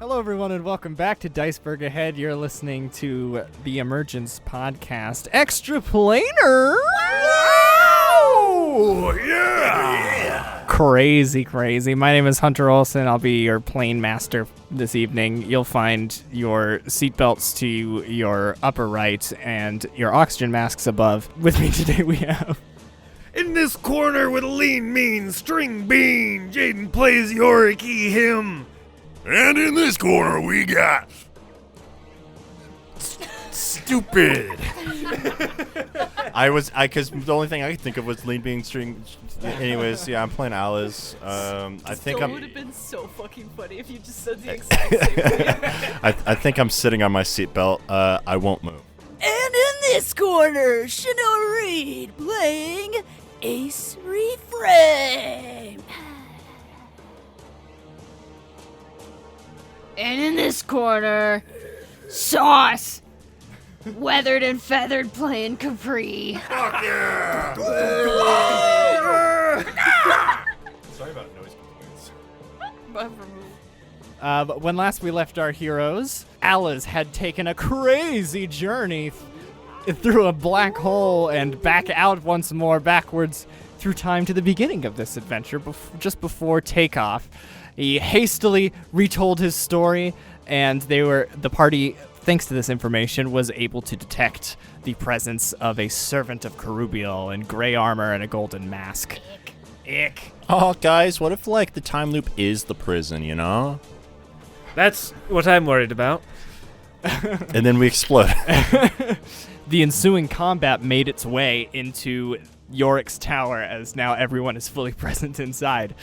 Hello, everyone, and welcome back to DICEBERG Ahead. You're listening to the Emergence podcast Extraplanar. Wow! Yeah! Crazy. My name is Hunter Olson. I'll be your plane master this evening. You'll find your seatbelts to your upper right and your oxygen masks above. With me today we have... In this corner with a lean, mean string bean, Jaden plays Yorrik, he, him. And in this corner we got... Stupid. Because the only thing I could think of was lean being string. Anyways, yeah, I'm playing Ales. I think It would have been so fucking funny if you just said the exact same thing. I think I'm sitting on my seatbelt. I won't move. And in this corner, Chenoa Reid playing AYCE-Reframed. And in this corner, Sauce, weathered and feathered playing Khepri. Fuck yeah! Sorry about noise complaints. But when last we left our heroes, Ales had taken a crazy journey through a black hole and back out once more backwards through time to the beginning of this adventure, just before takeoff. He hastily retold his story, and the party, thanks to this information, was able to detect the presence of a servant of Kerubiel in gray armor and a golden mask. Ick. Oh, guys, what if, the time loop is the prison, you know? That's what I'm worried about. And then we explode. The ensuing combat made its way into Yorrik's tower, as now everyone is fully present inside.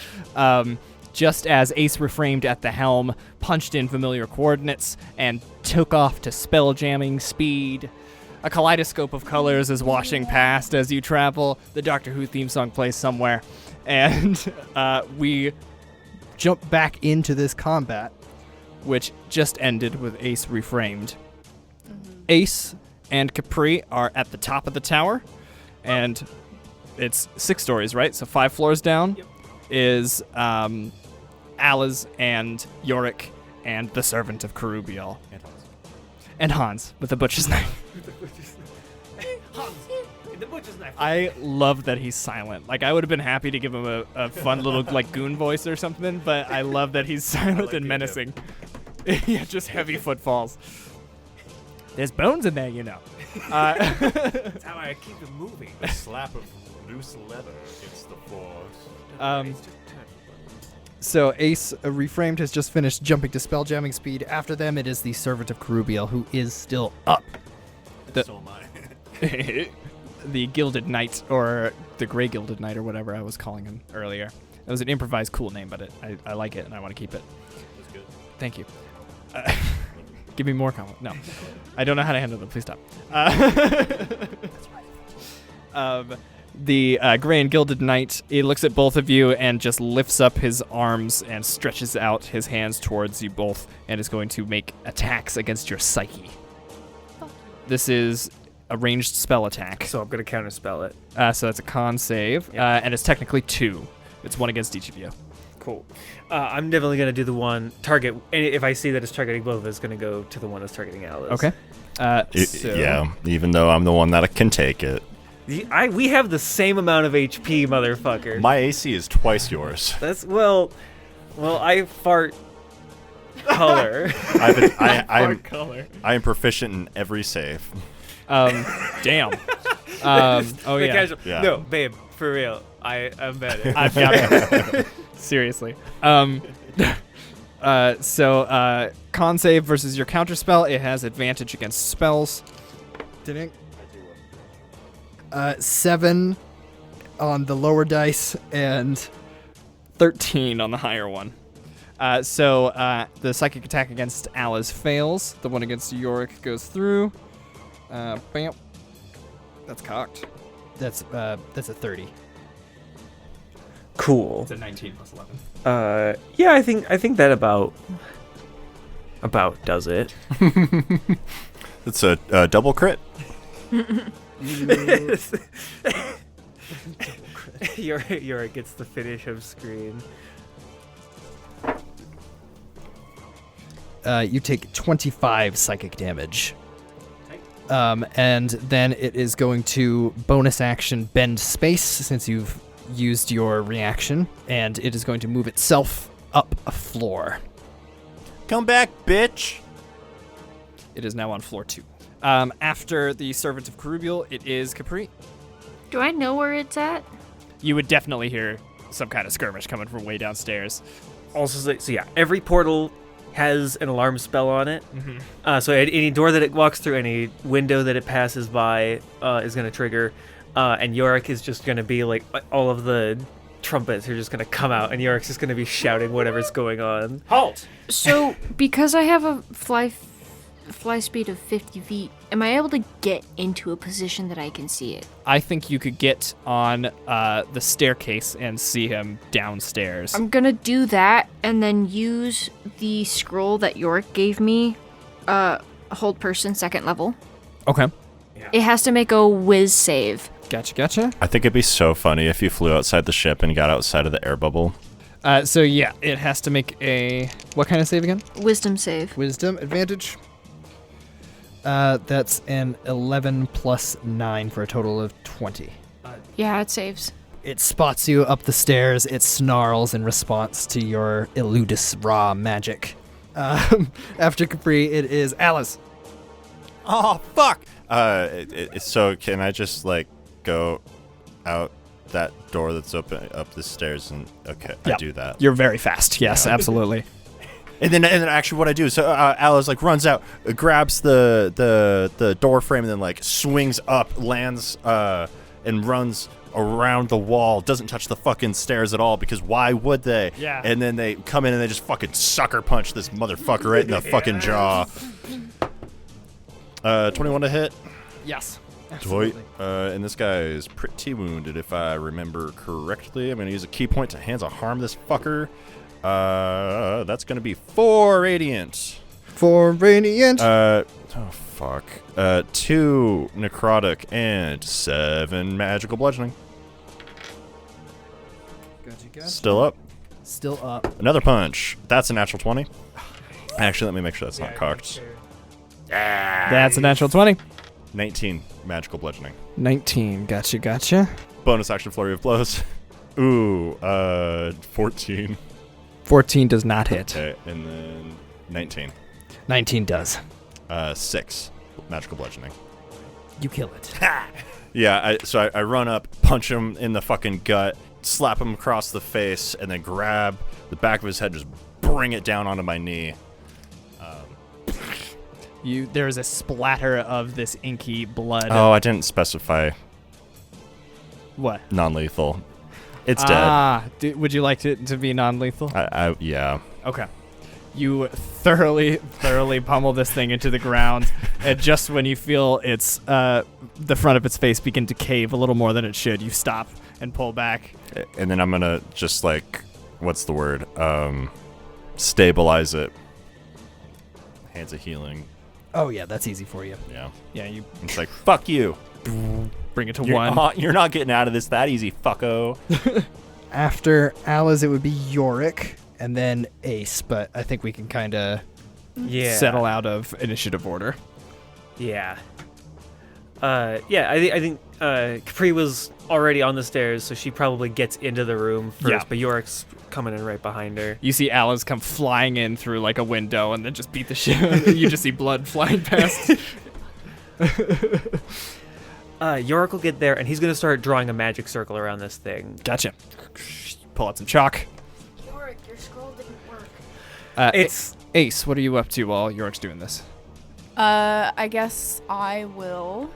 Just as AYCE-Reframed at the helm punched in familiar coordinates and took off to spell jamming speed. A kaleidoscope of colors is washing past as you travel. The Doctor Who theme song plays somewhere. And we jump back into this combat, which just ended with AYCE-Reframed. Ace and Khepri are at the top of the tower, and it's 6 stories, right? So 5 floors down is Ales and Yorrik and the servant of Kerubiel. And Hans with the butcher's knife. The butcher's knife. I love that he's silent. I would have been happy to give him a fun little goon voice or something, but I love that he's silent and menacing. Yeah, just heavy footfalls. There's bones in there, you know. That's how I keep it moving. A slap of loose leather against the force. So AYCE-Reframed has just finished jumping to spell jamming speed. After them, it is the servant of Kerubiel, who is still up. So am I. The Gilded Knight, or the Gray Gilded Knight, or whatever I was calling him earlier. It was an improvised cool name, but I like it, and I want to keep it. That's good. Thank you. Give me more comment. No. I don't know how to handle them. Please stop. The Gray and Gilded Knight, he looks at both of you and just lifts up his arms and stretches out his hands towards you both and is going to make attacks against your psyche. This is a ranged spell attack. So I'm going to counterspell it. So that's a con save, and it's technically 2. It's 1 against each of you. Cool. I'm definitely going to do the one target. And if I see that it's targeting both of us, going to go to the one that's targeting Ales. Okay. Yeah, even though I'm the one that can take it. We have the same amount of HP, motherfucker. My AC is twice yours. That's, well, I fart color. I color. am proficient in every save. Damn. Oh, yeah. Yeah. No, babe, for real. I'm better. I've got it. Seriously. So con save versus your counterspell. It has advantage against spells. Didn't. 7 on the lower dice and 13 on the higher one. So the psychic attack against Ales fails. The one against Yorrik goes through. Bam. That's cocked. That's a 30. Cool. It's a 19 plus 11. Yeah, I think that about does it. It's a double crit. Yorrik gets the finish of screen. you take 25 psychic damage. And then it is going to bonus action bend space since you've used your reaction, and it is going to move itself up a floor. Come back, bitch. It is now on floor 2. After the Servant of Kerubiel, it is Khepri. Do I know where it's at? You would definitely hear some kind of skirmish coming from way downstairs. Also, so yeah, every portal has an alarm spell on it. So any door that it walks through, any window that it passes by is going to trigger. And Yorrik is just going to be like, all of the trumpets are just going to come out, and Yorik's just going to be shouting whatever's going on. Halt! So, because I have a fly speed of 50 feet, am I able to get into a position that I can see it? I think you could get on the staircase and see him downstairs. I'm gonna do that and then use the scroll that Yorrik gave me, hold person, 2nd level. Okay. It has to make a whiz save. Gotcha. I think it'd be so funny if you flew outside the ship and got outside of the air bubble. So yeah, it has to make a... What kind of save again? Wisdom save. Wisdom advantage. That's an 11 plus 9 for a total of 20. Yeah, it saves. It spots you up the stairs. It snarls in response to your Eludis Raw magic. After Khepri, it is Alice. Oh, fuck! So can I just, like, go out that door that's open up the stairs and... Okay, I Yep. do that. You're very fast. Yes, absolutely. And then actually what I do, so Alice, like, runs out, grabs the door frame, and then, like, swings up, lands, and runs around the wall. Doesn't touch the fucking stairs at all, because why would they? Yeah. And then they come in and they just fucking sucker punch this motherfucker right in the fucking jaw. 21 to hit. Yes. Toy. Absolutely. And this guy is pretty wounded, if I remember correctly. I'm going to use a key point to hands of harm this fucker. That's going to be 4 radiant. 4 radiant. Oh, fuck. 2 necrotic and 7 magical bludgeoning. Gotcha. Still up. Still up. Another punch. That's a natural 20. Actually, let me make sure that's not cocked. That's a natural 20. 19 magical bludgeoning. 19. Gotcha. Bonus action flurry of blows. Ooh, 14. 14 does not hit. Okay, and then 19. 19 does. 6 magical bludgeoning. You kill it. Yeah, so I run up, punch him in the fucking gut, slap him across the face, and then grab the back of his head, just bring it down onto my knee. There is a splatter of this inky blood. Oh, I didn't specify What? non-lethal. It's dead. Would you like it to be non-lethal? Yeah. Okay. You thoroughly pummel this thing into the ground, and just when you feel its the front of its face begin to cave a little more than it should, you stop and pull back. And then I'm gonna just, like, what's the word? Stabilize it. Hands of healing. Oh yeah, that's easy for you. Yeah. Yeah, you It's like, fuck you. bring it to 1. You're not getting out of this that easy, fucko. After Alice, it would be Yorrik, and then Ace, but I think we can kind of settle out of initiative order. Yeah. I think Khepri was already on the stairs, so she probably gets into the room first, Yeah. but Yorik's coming in right behind her. You see Alice come flying in through like a window and then just beat the shit. You just see blood flying past. Yorrik will get there, and he's going to start drawing a magic circle around this thing. Gotcha. Pull out some chalk. Yorrik, your scroll didn't work. It's... Ace, what are you up to while Yorik's doing this? I guess I will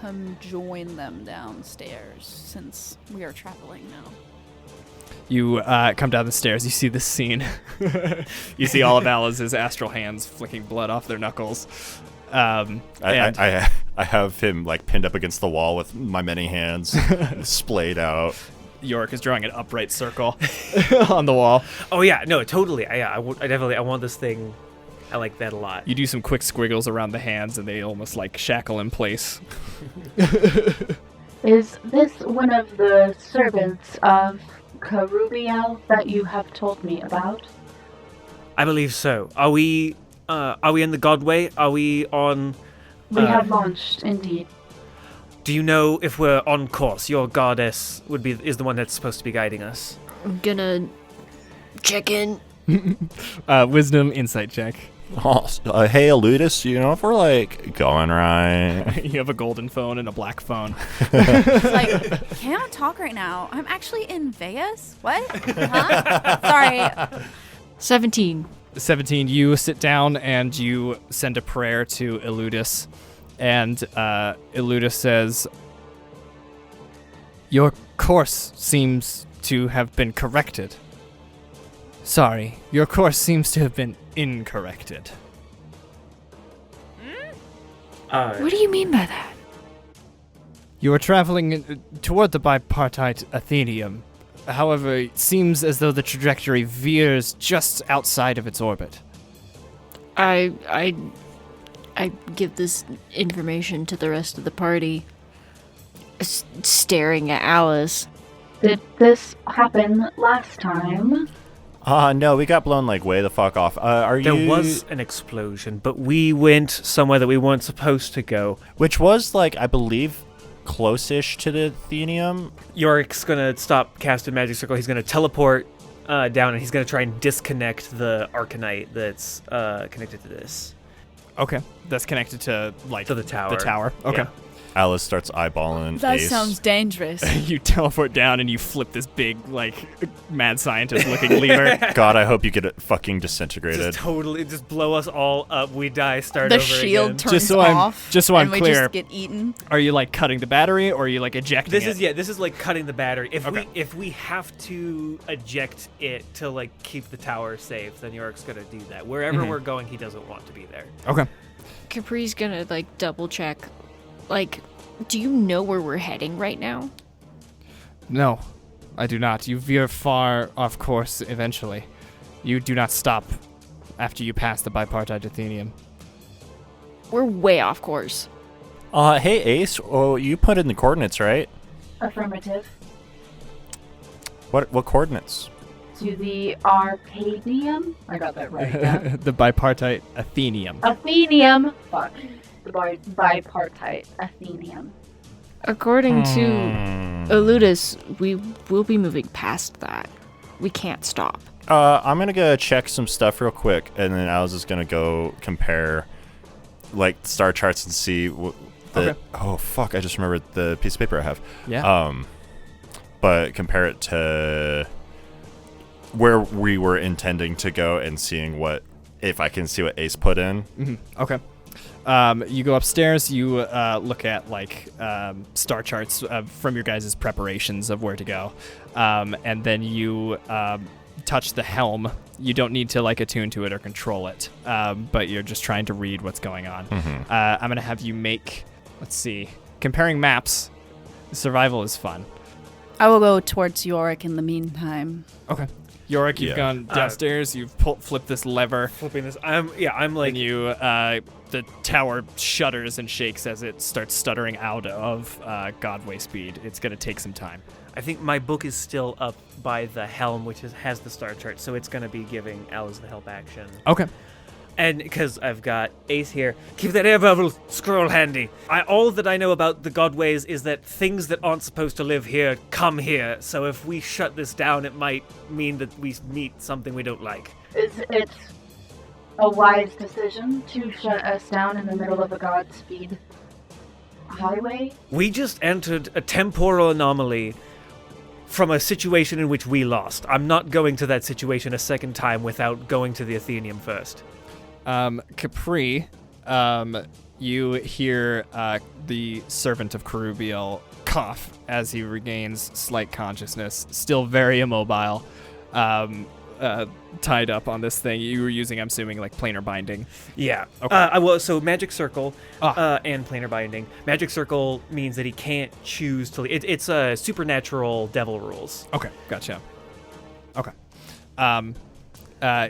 come join them downstairs since we are traveling now. You come down the stairs. You see this scene. You see all of Alice's astral hands flicking blood off their knuckles. I have him, like, pinned up against the wall with my many hands splayed out. Yorrik is drawing an upright circle on the wall. Oh, yeah, no, totally. I want this thing. I like that a lot. You do some quick squiggles around the hands, and they almost, like, shackle in place. Is this one of the servants of Kerubiel that you have told me about? I believe so. Are we Are we in the Godway? Are we on... We have launched, indeed. Do you know if we're on course? Your goddess is the one that's supposed to be guiding us. I'm gonna check in. Wisdom insight check. Oh, hey, Eludis, you know if we're like going right? You have a golden phone and a black phone. It's like, can't talk right now. I'm actually in Vegas. What? Huh? Sorry. 17. 17, you sit down and you send a prayer to Eludis. And Eludis says, "Your course seems to have been corrected. Sorry, your course seems to have been incorrected." What do you mean by that? You are traveling toward the bipartite Athenium. However, it seems as though the trajectory veers just outside of its orbit. I give this information to the rest of the party, staring at Alice. Did this happen last time? No, we got blown like way the fuck off. There was an explosion, but we went somewhere that we weren't supposed to go. Which was like, I believe, close-ish to the Athenium. Yorik's gonna stop casting Magic Circle. He's gonna teleport down, and he's gonna try and disconnect the Arcanite that's connected to this. Okay, that's connected to the tower. The tower. Okay. Yeah. Alice starts eyeballing That Ace. sounds dangerous. You teleport down and you flip this big, like, mad scientist-looking lever. God, I hope you get it fucking disintegrated. Just blow us all up. We die. Start The over shield again. turns off. Just so I'm and we clear. just get eaten. Are you like cutting the battery, or are you like ejecting it? This is like cutting the battery. Okay. If we have to eject it to like keep the tower safe, then Yorik's gonna do that. Wherever we're going, he doesn't want to be there. Okay. Capri's gonna like double check. Like, do you know where we're heading right now? No, I do not. You veer far off course eventually. You do not stop after you pass the bipartite Athenium. We're way off course. Hey, Ace. Oh, you put in the coordinates, right? Affirmative. What coordinates? To the Arcadium? I got that right. Yeah. The bipartite Athenium. Athenium. Fuck. The bipartite Athenium. According to Eludis, we will be moving past that. We can't stop. I'm gonna go check some stuff real quick, and then Alice is gonna go compare, like, star charts and see Okay. Oh fuck! I just remembered the piece of paper I have. Yeah. But compare it to where we were intending to go and seeing if I can see what Ace put in. Mm-hmm. Okay. You go upstairs, you look at like star charts from your guys' preparations of where to go, and then you touch the helm. You don't need to like attune to it or control it, but you're just trying to read what's going on. Mm-hmm. I'm gonna have you make, let's see, comparing maps. Survival is fun. I will go towards Yorrik in the meantime. Okay. Yorrik, you've gone downstairs. You've flipped this lever. Flipping this. I'm like. And you, the tower shudders and shakes as it starts stuttering out of Godway speed. It's gonna take some time. I think my book is still up by the helm, which has the star chart, so it's gonna be giving Alice the help action. Okay. And because I've got Ace here, keep that air bubble scroll handy. All that I know about the Godways is that things that aren't supposed to live here come here. So if we shut this down, it might mean that we meet something we don't like. Is it a wise decision to shut us down in the middle of a Godspeed highway? We just entered a temporal anomaly from a situation in which we lost. I'm not going to that situation a second time without going to the Athenium first. Khepri, you hear the servant of Kerubiel cough as he regains slight consciousness, still very immobile, tied up on this thing. You were using, I'm assuming, like planar binding. Yeah. Okay. So Magic Circle and planar binding. Magic Circle means that he can't choose to leave. It's a supernatural devil rules. Okay, gotcha. Okay.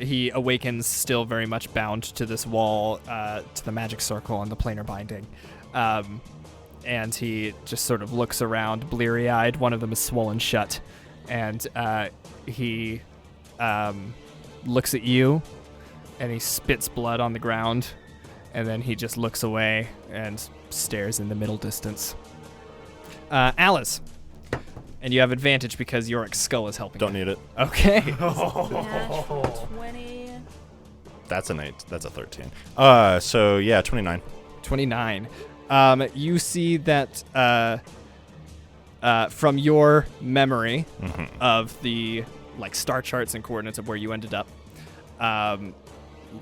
He awakens still very much bound to this wall, to the magic circle and the planar binding. And he just sort of looks around, bleary-eyed. One of them is swollen shut. And he looks at you and he spits blood on the ground, and then he just looks away and stares in the middle distance. Alice, and you have advantage because Yorik's skull is helping. Don't need it. Okay. Natural 20. That's an 8. That's a 13. So yeah, 29. 29. You see that from your memory of the star charts and coordinates of where you ended up,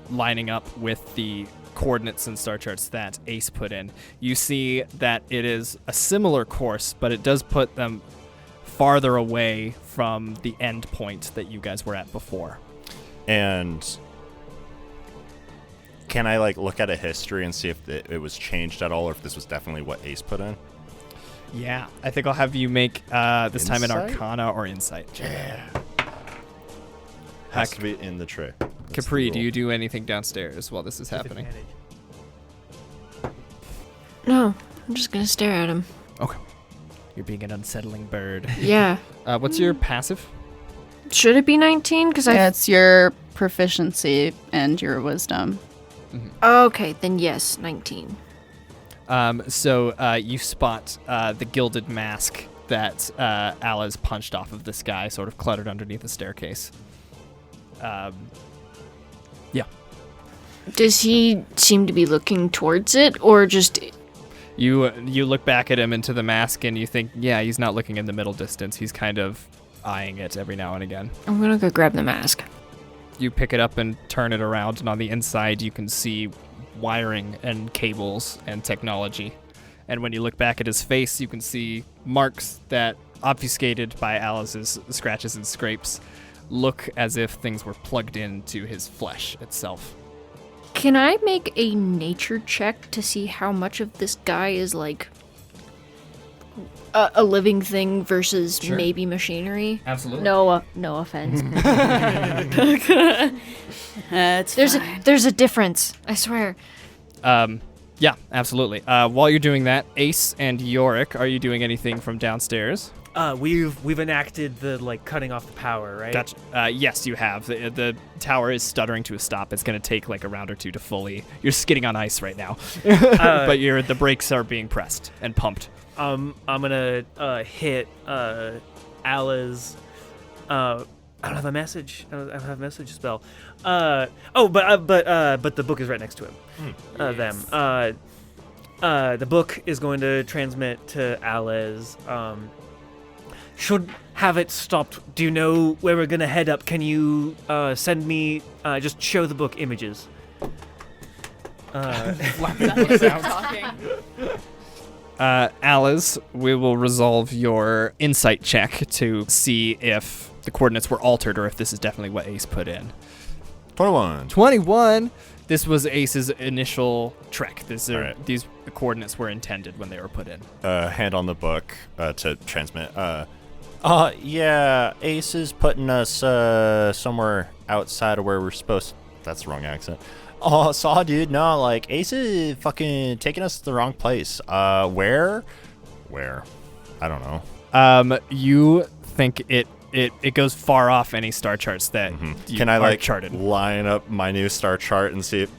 lining up with the coordinates and star charts that Ace put in, you see that it is a similar course, but it does put them farther away from the end point that you guys were at before. And can I look at a history and see if it was changed at all, or if this was definitely what Ace put in? Yeah, I think I'll have you make this time an Insight? Arcana or Insight. Yeah. Has to be in the tray. Khepri, do you do anything downstairs while this is happening? No, I'm just gonna stare at him. Okay. You're being an unsettling bird. Yeah. What's your passive? Should it be 19? Because It's your proficiency and your wisdom. Okay, then yes, 19. So you spot the gilded mask that Alice punched off of this guy, sort of cluttered underneath the staircase. Yeah. Does he seem to be looking towards it, or just... You look back at him into the mask, and you think, yeah, he's not looking in the middle distance. He's kind of eyeing it every now and again. I'm gonna go grab the mask. You pick it up and turn it around, and on the inside you can see wiring and cables and technology. And when you look back at his face, you can see marks that, obfuscated by Alice's scratches and scrapes, look as if things were plugged into his flesh itself. Can I make a nature check to see how much of this guy is a living thing versus maybe machinery? Absolutely. No offense. That's There's a difference, I swear. Yeah, absolutely. While you're doing that, Ace and Yorrik, are you doing anything from downstairs? We've enacted the cutting off the power, right? Gotcha. Yes, you have. The tower is stuttering to a stop. It's going to take a round or two to fully... You're skidding on ice right now. But the brakes are being pressed and pumped. I'm gonna hit Ala's. I don't have a message. I don't have a message spell. But the book is right next to him. Yes. The book is going to transmit to Ales. Should have it stopped. Do you know where we're gonna head up? Can you send me just show the book images? Alice, we will resolve your insight check to see if the coordinates were altered or if this is definitely what Ace put in. 21. 21. This was Ace's initial trek. These coordinates were intended when they were put in. Hand on the book to transmit. Yeah, Ace is putting us somewhere outside of where we're supposed. That's the wrong accent. Oh, saw, dude. No, Ace is fucking taking us to the wrong place. Where? I don't know. You think it goes far off any star charts that you Can I are charted. line up my new star chart and see if,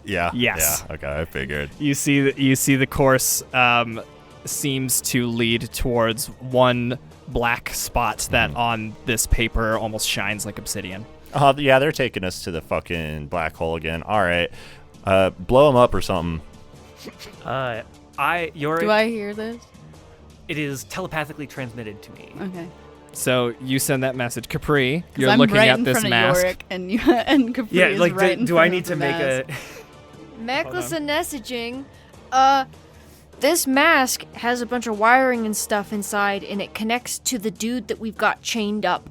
yeah. Yes. Yeah, okay, I figured. You see the course seems to lead towards one black spot that on this paper almost shines like obsidian. Yeah, they're taking us to the fucking black hole again. All right. Blow them up or something. Yorrik, Do I hear this? it is telepathically transmitted to me. Okay. So you send that message. Khepri, 'Cause you're I'm looking right at in this front mask. of Yorrik and Khepri Yeah, is like right in do I front need of to the make mask. Necklace and messaging. This mask has a bunch of wiring and stuff inside, and it connects to the dude that we've got chained up.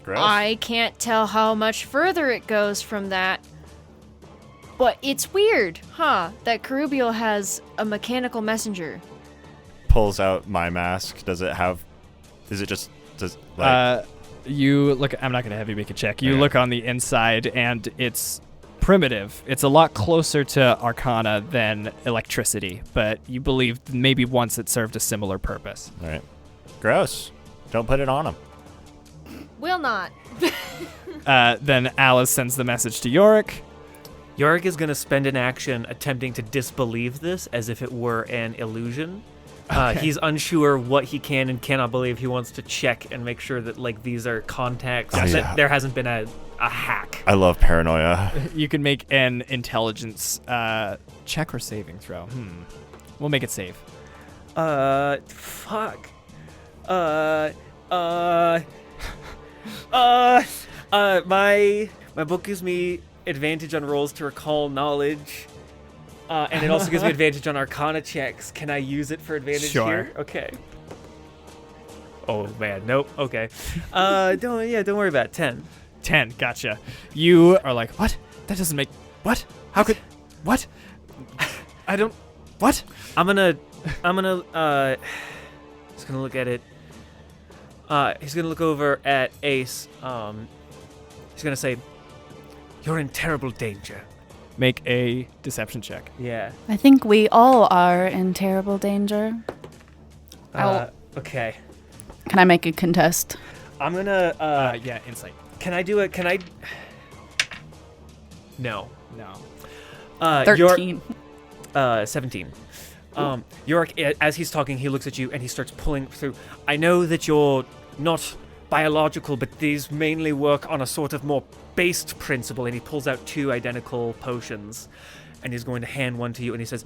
Gross. I can't tell how much further it goes from that. But it's weird, huh? That Kerubiel has a mechanical messenger. Pulls out my mask. Does it have? Is it just? Does like? You look. I'm not going to have you make a check. You Okay. look on the inside, and it's primitive. It's a lot closer to Arcana than electricity, but you believe maybe once it served a similar purpose. All right. Gross. Don't put it on him. Will not. Then Alice sends the message to Yorrik. Yorrik is going to spend an action attempting to disbelieve this as if it were an illusion. He's unsure what he can and cannot believe. He wants to check and make sure that like these are contacts, that there hasn't been a hack. I love paranoia. You can make an intelligence check or saving throw. We'll make it save. Fuck. My book gives me advantage on rolls to recall knowledge. And it also gives me advantage on Arcana checks. Can I use it for advantage here? Okay. Oh man, nope. Okay. Don't worry about it. 10. 10, gotcha. You are like, what? That doesn't make... What? How could... What? I don't... What? I'm gonna just gonna look at it. He's gonna look over at Ace. He's gonna say, "You're in terrible danger." Make a deception check. Yeah. I think we all are in terrible danger. Okay. Can I make a contest? I'm gonna. Yeah, insight. Can I do it? Can I? No. 13. 17. Yorrik, as he's talking, he looks at you and he starts pulling through. I know that you're not biological, but these mainly work on a sort of more based principle. And he pulls out 2 identical potions, and he's going to hand one to you. And he says,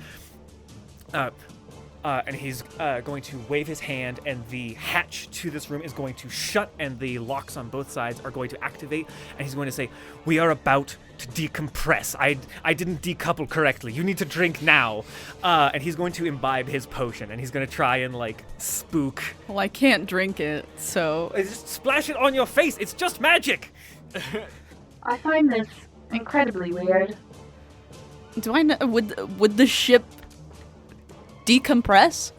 and he's going to wave his hand, and the hatch to this room is going to shut, and the locks on both sides are going to activate. And he's going to say, "We are about to decompress. I didn't decouple correctly. You need to drink now." And he's going to imbibe his potion, and he's going to try and like spook. Well, I can't drink it, so... Just splash it on your face. It's just magic. I find this incredibly weird. Do I know... Would the ship decompress?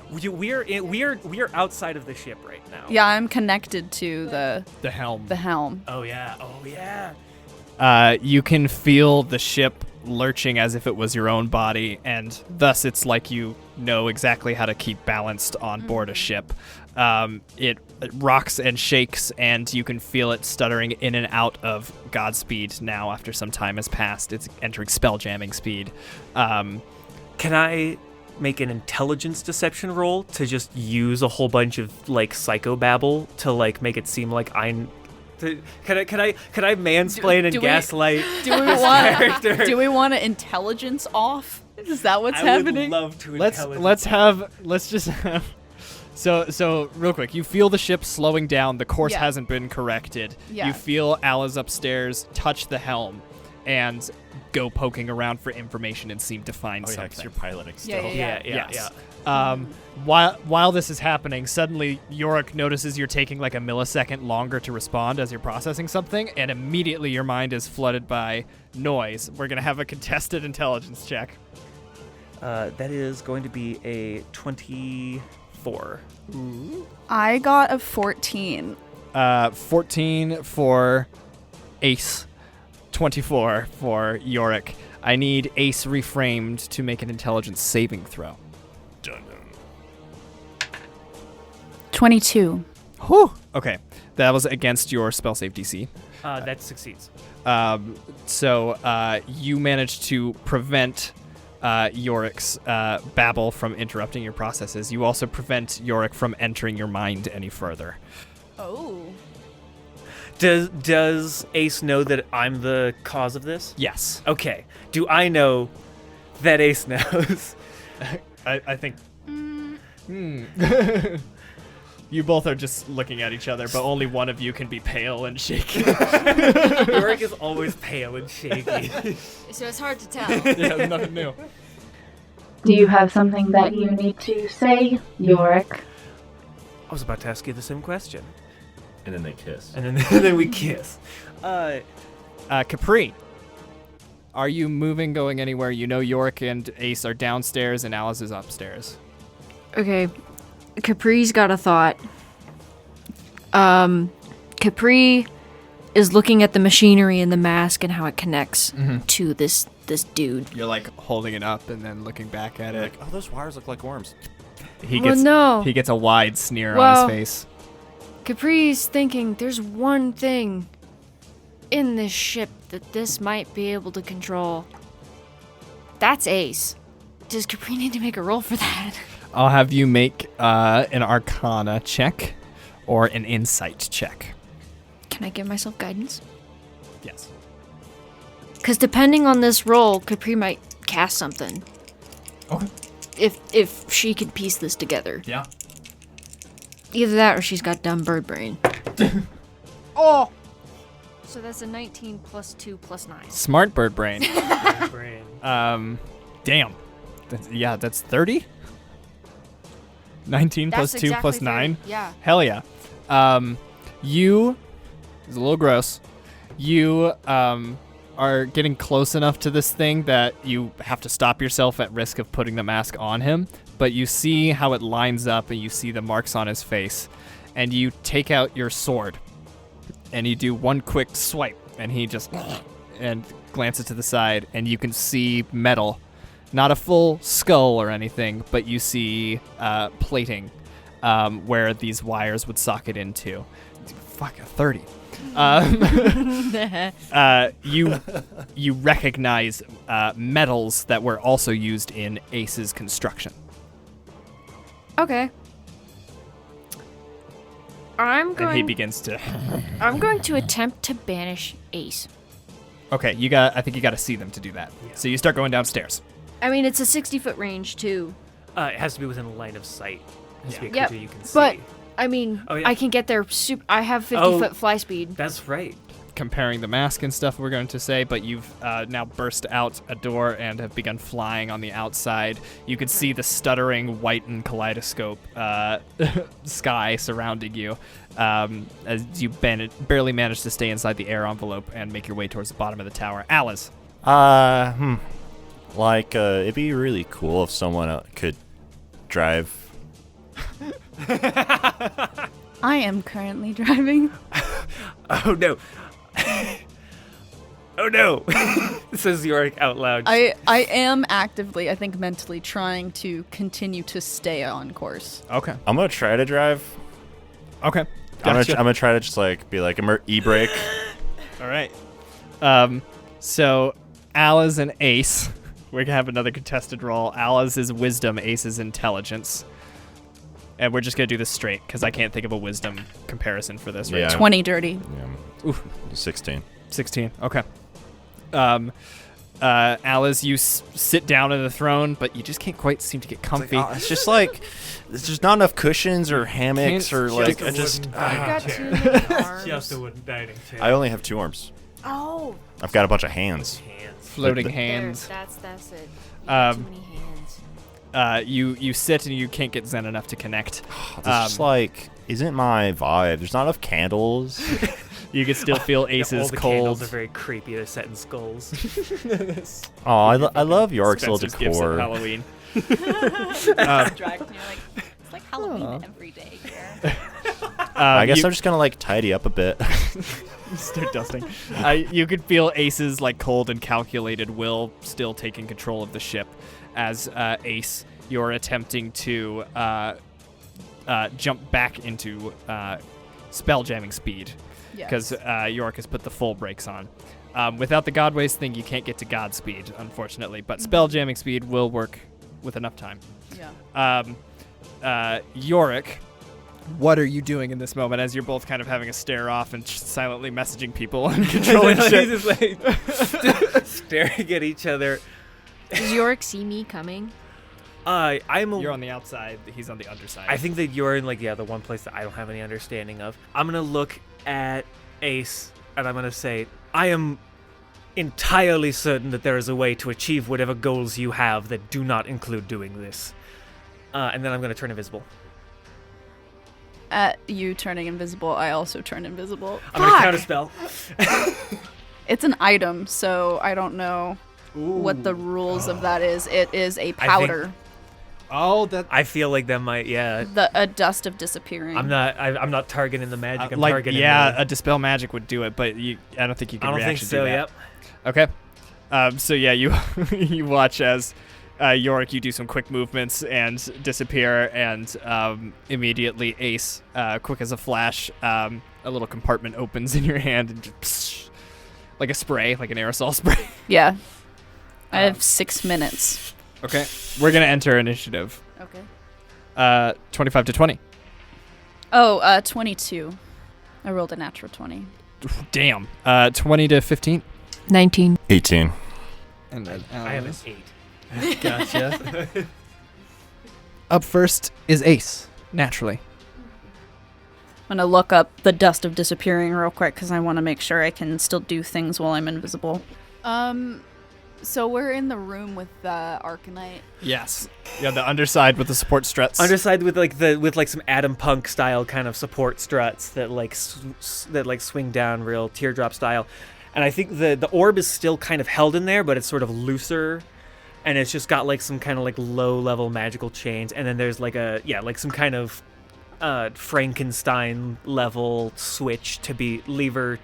We're outside of the ship right now. Yeah, I'm connected to The helm. the helm. Oh yeah. You can feel the ship lurching as if it was your own body, and thus it's like you know exactly how to keep balanced on board a ship. It rocks and shakes, and you can feel it stuttering in and out of Godspeed now after some time has passed. It's entering spell jamming speed. Can I make an intelligence deception roll to just use a whole bunch of like psychobabble to like make it seem like I'm... Can I mansplain and gaslight this character? Do we want to intelligence off? Is that what's I happening? would love to Let's just have... So real quick, you feel the ship slowing down. The course hasn't been corrected. Yeah. You feel Alice upstairs touch the helm and go poking around for information and seem to find something. 'Cause you're piloting still. Yes. While this is happening, suddenly Yorrik notices you're taking like a millisecond longer to respond as you're processing something, and immediately your mind is flooded by noise. We're going to have a contested intelligence check. That is going to be a 24. I got a 14. 14 for Ace, 24 for Yorrik. I need AYCE-Reframed to make an intelligence saving throw. 22. Whew. Okay, that was against your spell save DC. That succeeds. So you managed to prevent Yorik's babble from interrupting your processes. You also prevent Yorrik from entering your mind any further. Oh. Does Ace know that I'm the cause of this? Yes. Okay. Do I know that Ace knows? I think... You both are just looking at each other, but only one of you can be pale and shaky. Yorrik is always pale and shaky. So it's hard to tell. Yeah, nothing new. Do you have something that you need to say, Yorrik? I was about to ask you the same question. And then they kiss. And then we kiss. Khepri, are you moving, going anywhere? You know Yorrik and Ace are downstairs and Alice is upstairs. Okay. Khepri's got a thought. Khepri is looking at the machinery in the mask and how it connects to this dude. You're like holding it up and then looking back at it. Like, oh, those wires look like worms. He no. gets a wide sneer on his face. Khepri's thinking there's one thing in this ship that this might be able to control. That's Ace. Does Khepri need to make a roll for that? I'll have you make an Arcana check or an Insight check. Can I give myself guidance? Yes. Because depending on this roll, Khepri might cast something. Okay. If she can piece this together. Yeah. Either that or she's got dumb bird brain. Oh! So that's a 19 plus 2 plus 9. Smart bird brain. Brain. Damn. That's 30? 19 That's plus 2 exactly plus 30. 9? Yeah. Hell yeah. You, it's a little gross, you are getting close enough to this thing that you have to stop yourself at risk of putting the mask on him, but you see how it lines up and you see the marks on his face, and you take out your sword, and you do one quick swipe, and he just and glances to the side, and you can see metal. Not a full skull or anything, but you see plating where these wires would socket into. Fuck, a 30. You recognize metals that were also used in Ace's construction. Okay. I'm And he going begins to... to attempt to banish Ace. Okay, I think you got to see them to do that. Yeah. So you start going downstairs. I mean, it's a 60-foot range, too. It has to be within line of sight. It has to be a Yep, creature you can see. But, I mean, Oh, yeah. I can get there I have 50-foot fly speed. That's right. Comparing the mask and stuff, we're going to say, but you've now burst out a door and have begun flying on the outside. You can see the stuttering white and kaleidoscope sky surrounding you as you barely manage to stay inside the air envelope and make your way towards the bottom of the tower. Alice. It'd be really cool if someone could drive. I am currently driving. Oh no. Oh no. Says Yorrik out loud. I am actively, I think mentally, trying to continue to stay on course. Okay. I'm gonna try to drive. Okay. I'm Gotcha. gonna try to just be like e-brake. All right. So Alice and Ace, we're gonna have another contested roll. Alice is wisdom, Ace is intelligence, and we're just gonna do this straight because I can't think of a wisdom comparison for this. Right? Yeah. 20 dirty. Yeah. Oof. 16. 16. Okay. Alice, you sit down on the throne, but you just can't quite seem to get comfy. It's just there's just not enough cushions or hammocks Can't- or just I just. I've got too many arms. Just a wooden dining table. I only have 2 arms. Oh, I've got a bunch of hands. Floating There- hands. that's it. You got too many hands. You sit and you can't get Zen enough to connect. It's just isn't my vibe. There's not enough candles. You can still feel All Ace's the cold. candles are very creepy. They're set in skulls. Oh, I love Yorik's little Spencer's gifts at decor. Halloween. Dragged me it's like Halloween every day here. I guess I'm just gonna tidy up a bit. Start dusting. You could feel Ace's cold and calculated will still taking control of the ship as Ace, you're attempting to jump back into spell jamming speed because Yorrik has put the full brakes on. Without the godways thing, you can't get to god speed, unfortunately, but spell jamming speed will work with enough time. Yeah. Yorrik, what are you doing in this moment as you're both kind of having a stare off and silently messaging people and controlling shit? He's just staring at each other. Does Yorrik see me coming? You're on the outside, he's on the underside. I think that you're in the one place that I don't have any understanding of. I'm gonna look at Ace and I'm gonna say, I am entirely certain that there is a way to achieve whatever goals you have that do not include doing this. And then I'm gonna turn invisible. At you turning invisible, I also turn invisible. I'm gonna counter spell. It's an item, so I don't know what the rules of that is. It is a powder. I feel like that might, A dust of disappearing. I'm not targeting the magic. I'm like, targeting a dispel magic would do it, but I don't think you can I don't think reaction so. do that. Yep. Okay. So yeah, you you watch as Yorrik, you do some quick movements and disappear, and immediately Ace, quick as a flash, a little compartment opens in your hand and just Like a spray, like an aerosol spray. Yeah. I have 6 minutes. Okay. We're going to enter initiative. Okay. 25 to 20. Oh, 22. I rolled a natural 20. Damn. 20 to 15. 19. 18. And then I have an Alice. 8. Gotcha. Up first is Ace, naturally. I'm going to look up the dust of disappearing real quick because I want to make sure I can still do things while I'm invisible. So we're in the room with the Arcanite. Yes. Yeah, the underside with the support struts. Underside with like some Adam Punk style kind of support struts that like swing down real teardrop style. And I think the orb is still kind of held in there, but it's sort of looser. And it's just got like some kind of like low level magical chains. And then there's like some kind of Frankenstein level switch to be lever.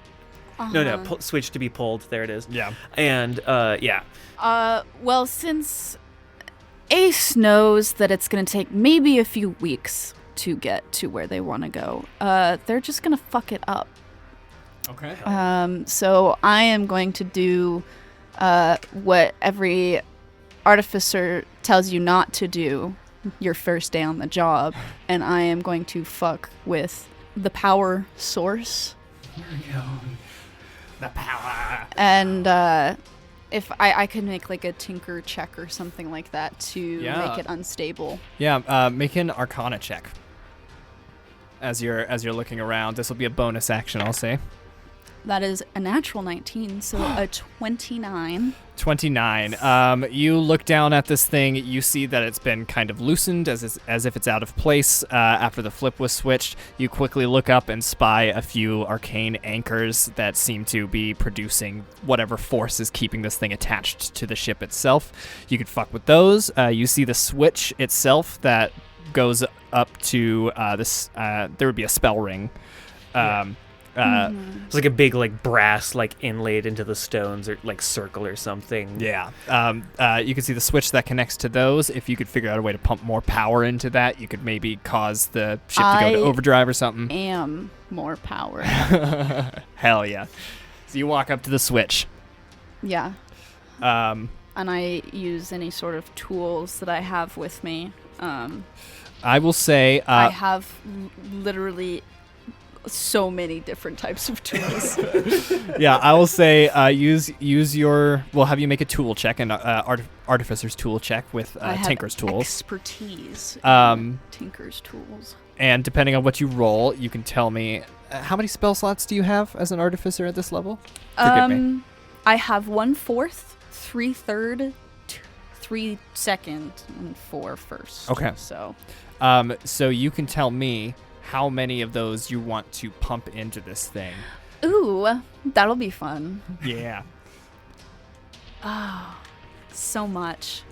Switch to be pulled. There it is. Yeah. And yeah. Well, since Ace knows that it's going to take maybe a few weeks to get to where they want to go, they're just going to fuck it up. Okay. So I am going to do what every artificer tells you not to do your first day on the job, and I am going to fuck with the power source. Here we go. The power. And if I could make like a tinker check or something like that to make it unstable. Yeah, make an Arcana check. As you're looking around, this will be a bonus action, I'll say. That is a natural 19, so a 29. 29. You look down at this thing. You see that it's been kind of loosened as if it's out of place after the flip was switched. You quickly look up and spy a few arcane anchors that seem to be producing whatever force is keeping this thing attached to the ship itself. You could fuck with those. You see the switch itself that goes up to this. There would be a spell ring. It's like a big like brass like inlaid into the stones or like circle or something. Yeah. You can see the switch that connects to those. If you could figure out a way to pump more power into that, you could maybe cause the ship to go to overdrive or something. Am more power. Hell yeah. So you walk up to the switch. Yeah. And I use any sort of tools that I have with me. I will say I have literally so many different types of tools. Yeah, I will say use your. We'll have you make a tool check, an artificer's tool check with Tinker's tools. Expertise. Tinker's tools. And depending on what you roll, you can tell me how many spell slots do you have as an artificer at this level? Forgive me. I have 1/4, 3/3, 3 second, and 4 first. Okay. So you can tell me how many of those you want to pump into this thing. Ooh, that'll be fun. Yeah. Oh, so much.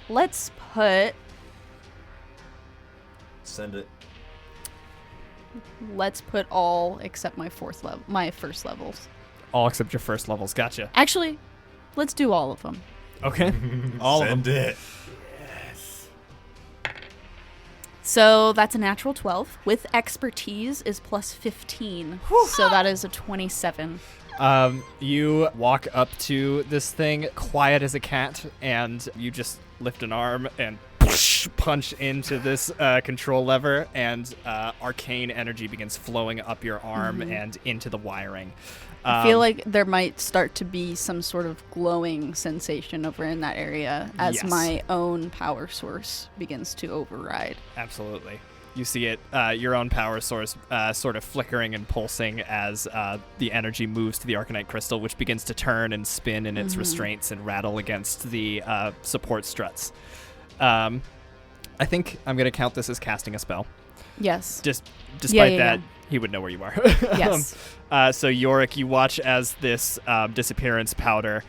Let's put... Send it. Let's put all except my first levels. All except your first levels. Gotcha. Actually, let's do all of them. Okay. All of them. Send it. So that's a natural 12. With expertise is plus 15. So that is a 27. You walk up to this thing, quiet as a cat, and you just lift an arm and punch into this control lever, and arcane energy begins flowing up your arm and into the wiring. I feel like there might start to be some sort of glowing sensation over in that area as my own power source begins to override. Absolutely. You see it, your own power source sort of flickering and pulsing as the energy moves to the Arcanite crystal, which begins to turn and spin in its restraints and rattle against the support struts. I think I'm going to count this as casting a spell. Yes. Despite that, he would know where you are. Yes. So Yorrik, you watch as this disappearance powder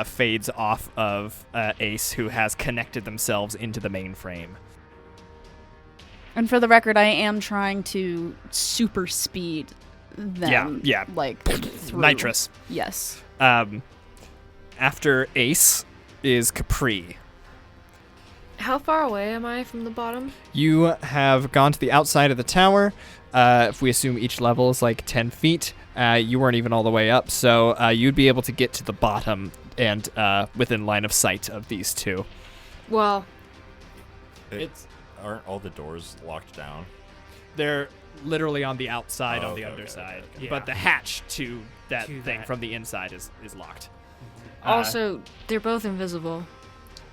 fades off of Ace, who has connected themselves into the mainframe. And for the record, I am trying to super speed them. Yeah. Like through. Nitrous. Yes. After Ace is Khepri. How far away am I from the bottom? You have gone to the outside of the tower. If we assume each level is like 10 feet, You weren't even all the way up, so you'd be able to get to the bottom and within line of sight of these two. Well, Aren't all the doors locked down? They're literally on the outside, on the okay, underside. okay. But the hatch to that To thing that. from the inside is locked. also, they're both invisible.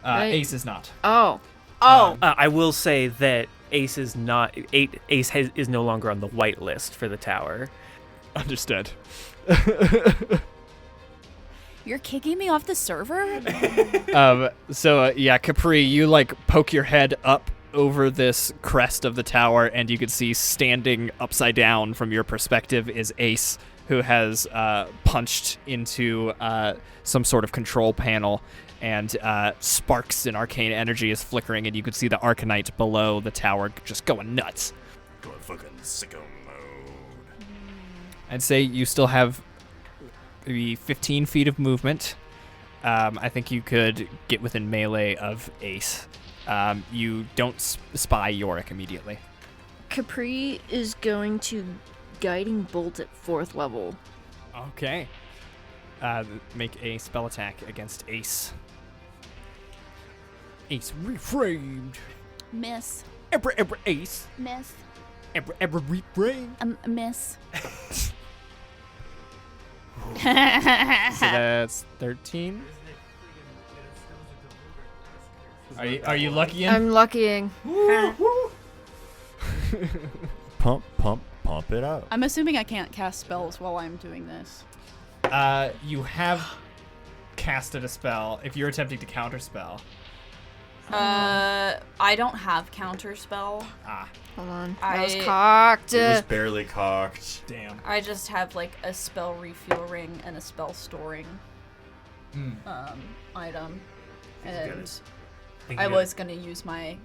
right? Ace is not. Oh. I will say that Ace is not. Is no longer on the white list for the tower. Understood. You're kicking me off the server? Yeah, Khepri, you poke your head up over this crest of the tower, and you can see standing upside down from your perspective is Ace, who has punched into some sort of control panel, and sparks and arcane energy is flickering, and you can see the Arcanite below the tower just going nuts. Going fucking sicko mode. I'd say you still have maybe 15 feet of movement. I think you could get within melee of Ace. You don't spy Yorrik immediately. Khepri is going to Guiding Bolt at 4th level. Okay. Make a spell attack against Ace. Ace reframed. Miss. Ebra Ace. Miss. Ebra reframed. Miss. So that's 13. Are you lucky? I'm luckying. Pump it up. I'm assuming I can't cast spells while I'm doing this. You have casted a spell if you're attempting to counterspell. I don't have counterspell. Hold on. I was cocked. It was barely cocked. Damn. I just have a spell refuel ring and a spell storing item. And I was gonna use my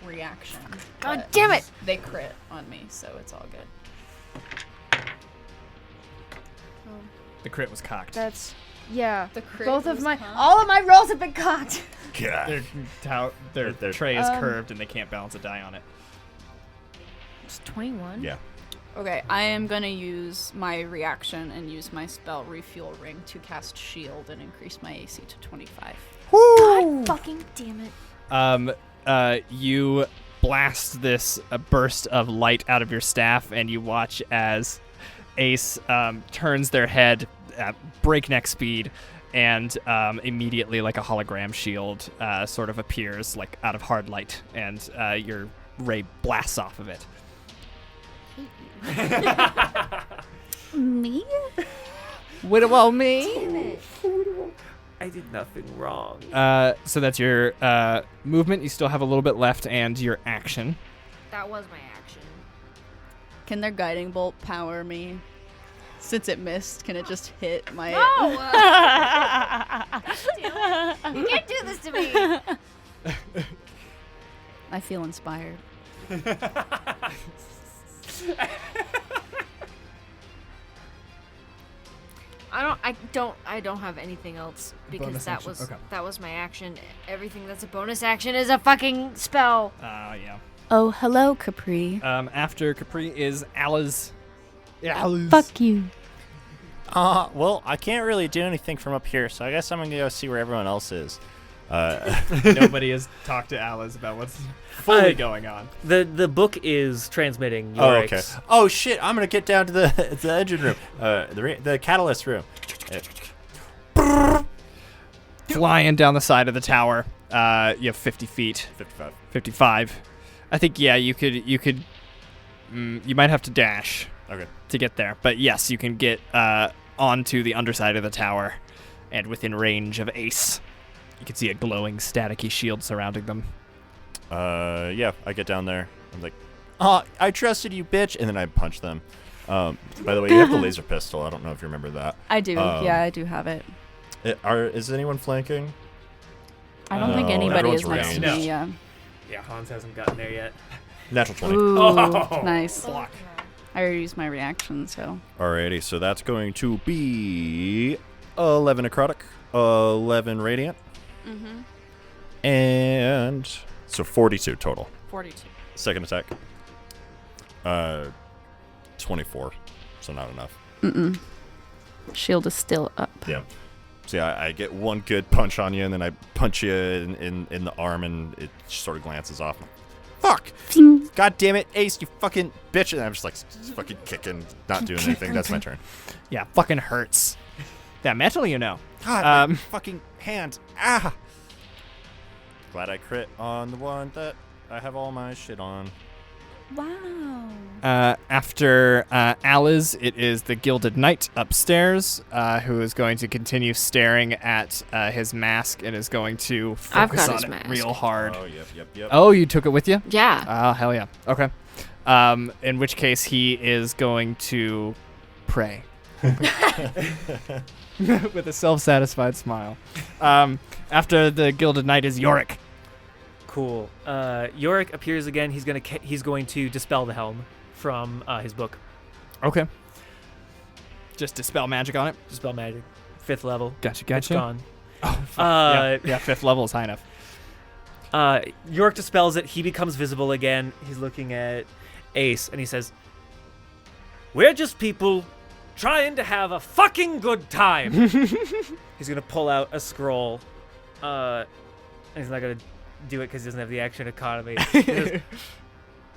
reaction. God but damn it! They crit on me, so it's all good. The crit was cocked. That's the crit both of was my cocked? all of my rolls have been cocked. God. Their tray is curved and they can't balance a die on it. It's 21. Yeah. Okay, I am gonna use my reaction and use my spell refuel ring to cast shield and increase my AC to 25. God fucking damn it. You blast this burst of light out of your staff, and you watch as Ace turns their head at breakneck speed, and immediately, a hologram shield sort of appears, out of hard light, and your ray blasts off of it. Me? Well, me? I did nothing wrong. So that's your movement. You still have a little bit left, and your action. That was my action. Can their guiding bolt power me? Since it missed, can it just hit my... No! You can't do this to me. I feel inspired. I don't have anything else because Bonus that action, was okay. that was my action. Everything that's a bonus action is a fucking spell. Yeah. Oh, hello, Khepri. After Khepri is Ales. Fuck you. Well, I can't really do anything from up here, so I guess I'm gonna go see where everyone else is. Nobody has talked to Ales about what's fully going on. The book is transmitting. Oh, okay. Yorik's. Oh shit! I'm gonna get down to the engine room, the catalyst room. Flying down the side of the tower. You have 50 feet. 55. I think you could. You might have to dash. Okay. To get there, but yes, you can get onto the underside of the tower, and within range of Ace. You can see a glowing, staticky shield surrounding them. Yeah, I get down there. I'm like, I trusted you, bitch, and then I punch them. By the way, you have the laser pistol. I don't know if you remember that. I do. Yeah, I do have it. Is anyone flanking? I don't think No, anybody is everyone's next to ranged. me. Yeah. Yeah, Hans hasn't gotten there yet. Natural 20. Ooh, Oh. nice. Block. I already used my reaction, so. Alrighty, so that's going to be 11 necrotic, 11 radiant, and so 42 total. 42. Second attack, 24, so not enough. Shield is still up. Yeah. So yeah, I get one good punch on you, and then I punch you in the arm, and it sort of glances off. Fuck! God damn it, Ace, you fucking bitch! And I'm just like fucking kicking, not doing anything. That's my turn. Yeah, fucking hurts. That metal, you know. God, my fucking hand. Ah! Glad I crit on the one that I have all my shit on. Wow. After Ales, it is the Gilded Knight upstairs, who is going to continue staring at his mask and is going to I've focus got on his it mask. real hard. Oh, yep. Oh, you took it with you? Yeah. Oh, hell yeah. Okay. In which case, he is going to pray. With a self-satisfied smile. After the Gilded Knight is Yorrik. Cool. Yorrik appears again. He's going to dispel the helm from his book. Okay. Just dispel magic on it? Dispel magic. 5th level. Gotcha. It's gone. Oh, fuck. Yeah, 5th level is high enough. Yorrik dispels it. He becomes visible again. He's looking at Ace, and he says, "We're just people trying to have a fucking good time." He's going to pull out a scroll. And he's not going to do it because he doesn't have the action economy. He says,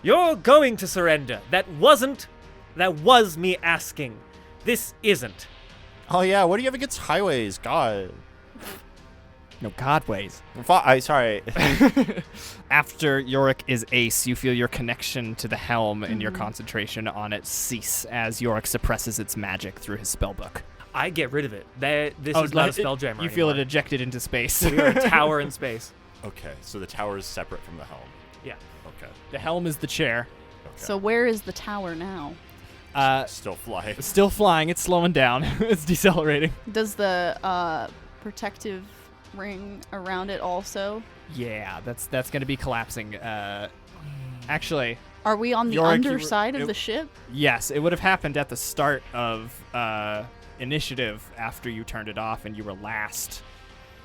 "You're going to surrender. That was me asking. This isn't." Oh yeah, what do you have against highways? God. No, godways. Sorry. After Yorrik is Ace, you feel your connection to the helm and your concentration on it cease as Yorrik suppresses its magic through his spellbook. I get rid of it. This is not a spell jammer You feel it anymore. ejected into space. We are a tower in space. Okay, so the tower is separate from the helm. Yeah. Okay. The helm is the chair. So where is the tower now? Still flying. Still flying. It's slowing down. It's decelerating. Does the protective ring around it also? Yeah, that's going to be collapsing. Actually, Are we on the Yorrik, underside of the ship? yes, it would have happened at the start of initiative after you turned it off and you were last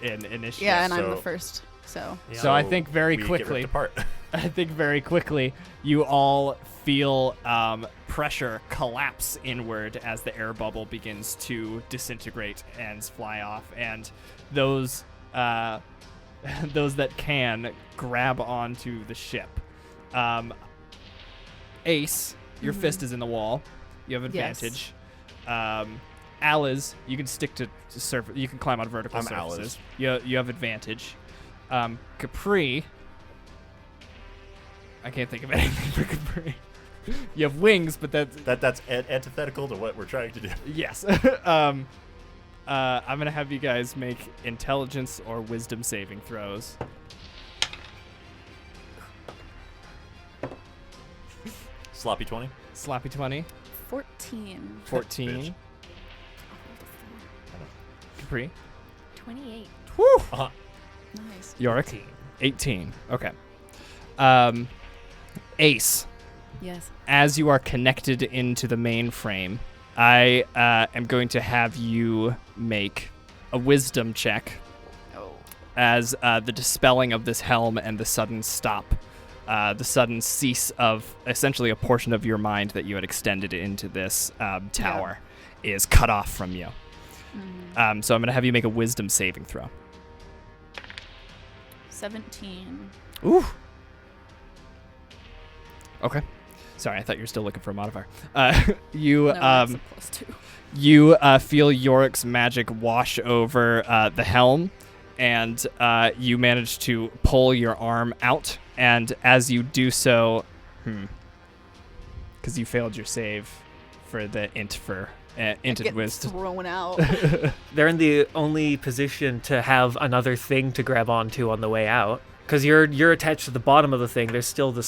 in initiative. Yeah, and I'm so- the first. So Yeah. So I think very we quickly, Get ripped apart. I think very quickly, you all feel pressure collapse inward as the air bubble begins to disintegrate and fly off, and those that can grab onto the ship. Ace, your fist is in the wall. You have Yes. advantage. Ales, you can stick to surface. You can climb on vertical I'm surfaces. You have advantage. Khepri. I can't think of anything for Khepri. You have wings, but That's antithetical to what we're trying to do. yes. I'm gonna have you guys make intelligence or wisdom saving throws. Sloppy 20. Sloppy 20, 14. 14. Khepri. 28. Woo! Nice. Yorrik. 18. Okay. Ace. Yes. As you are connected into the mainframe, I am going to have you make a wisdom check as the dispelling of this helm and the sudden stop, the sudden cease of essentially a portion of your mind that you had extended into this tower is cut off from you. So I'm going to have you make a wisdom saving throw. 17. Ooh. Okay. Sorry, I thought you were still looking for a modifier. You No, that's a +2. you feel Yorik's magic wash over the helm, and you manage to pull your arm out. And as you do so, because you failed your save for the int Get wisdom. thrown out. They're in the only position to have another thing to grab onto on the way out. Because you're attached to the bottom of the thing. There's still the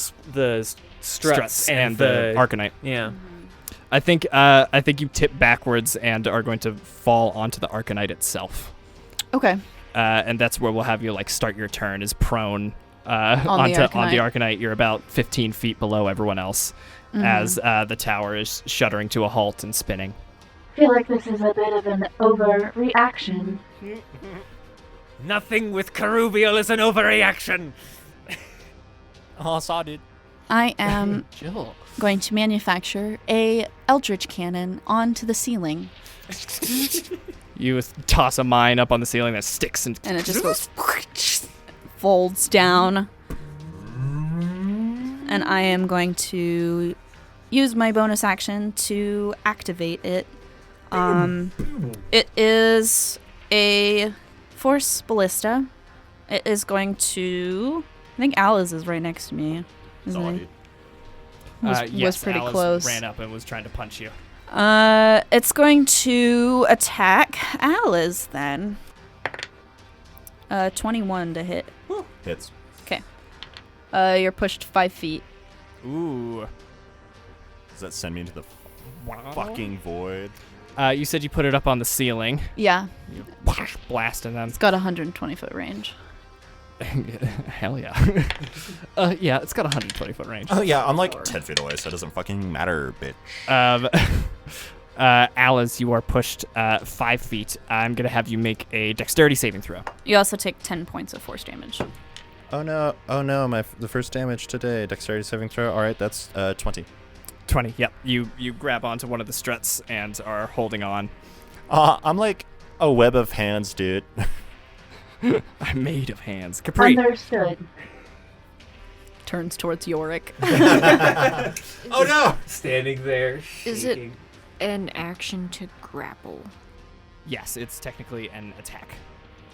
struts and the Arcanite. Yeah. I think you tip backwards and are going to fall onto the Arcanite itself. Okay. And that's where we'll have you start your turn is prone On the on the Arcanite. You're about 15 feet below everyone else as the tower is shuddering to a halt and spinning. I feel like this is a bit of an overreaction. Nothing with Carubial is an overreaction. Oh, saw, dude. I am Jill. going to manufacture a Eldritch cannon onto the ceiling. You toss a mine up on the ceiling that sticks and And it just goes folds down. And I am going to use my bonus action to activate it. It is a force ballista. It is going to... I think Alice is right next to me, isn't he? Was yes, pretty Alice close. ran up and was trying to punch you. It's going to attack Alice then. 21 to hit. Hits. Okay. You're pushed 5 feet. Ooh. Does that send me into the fucking void? You said you put it up on the ceiling. Yeah, You blasting them. it's got 120 foot range. Hell yeah. Yeah, it's got 120 foot range. Oh yeah, I'm like 10 feet away, so it doesn't fucking matter, bitch. Alice, you are pushed 5 feet. I'm going to have you make a dexterity saving throw. You also take 10 points of force damage. Oh no, the first damage today. Dexterity saving throw. All right, that's 20. 20, yep. You grab onto one of the struts and are holding on. I'm like a web of hands, dude. I'm made of hands. Khepri. Understood. Turns towards Yorrik. Oh no! Standing there. Is it shaking. an action to grapple? Yes, it's technically an attack.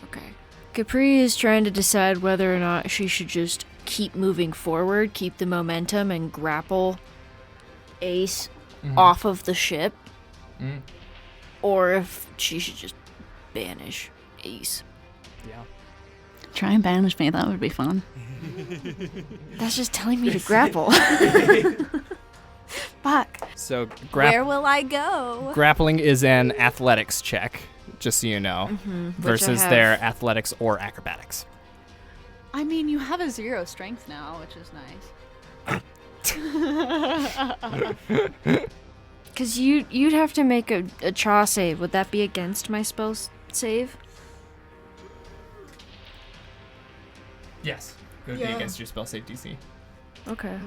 Okay. Khepri is trying to decide whether or not she should just keep moving forward, keep the momentum, and grapple Ace off of the ship, or if she should just banish Ace. Yeah. Try and banish me, that would be fun. That's just telling me to grapple. Fuck. So Where will I go? grappling is an athletics check, just so you know, versus have. their athletics or acrobatics. I mean, you have a 0 strength now, which is nice. Because you'd have to make a Cha save. Would that be against my spell save? Yes. It would be against your spell save DC. Okay.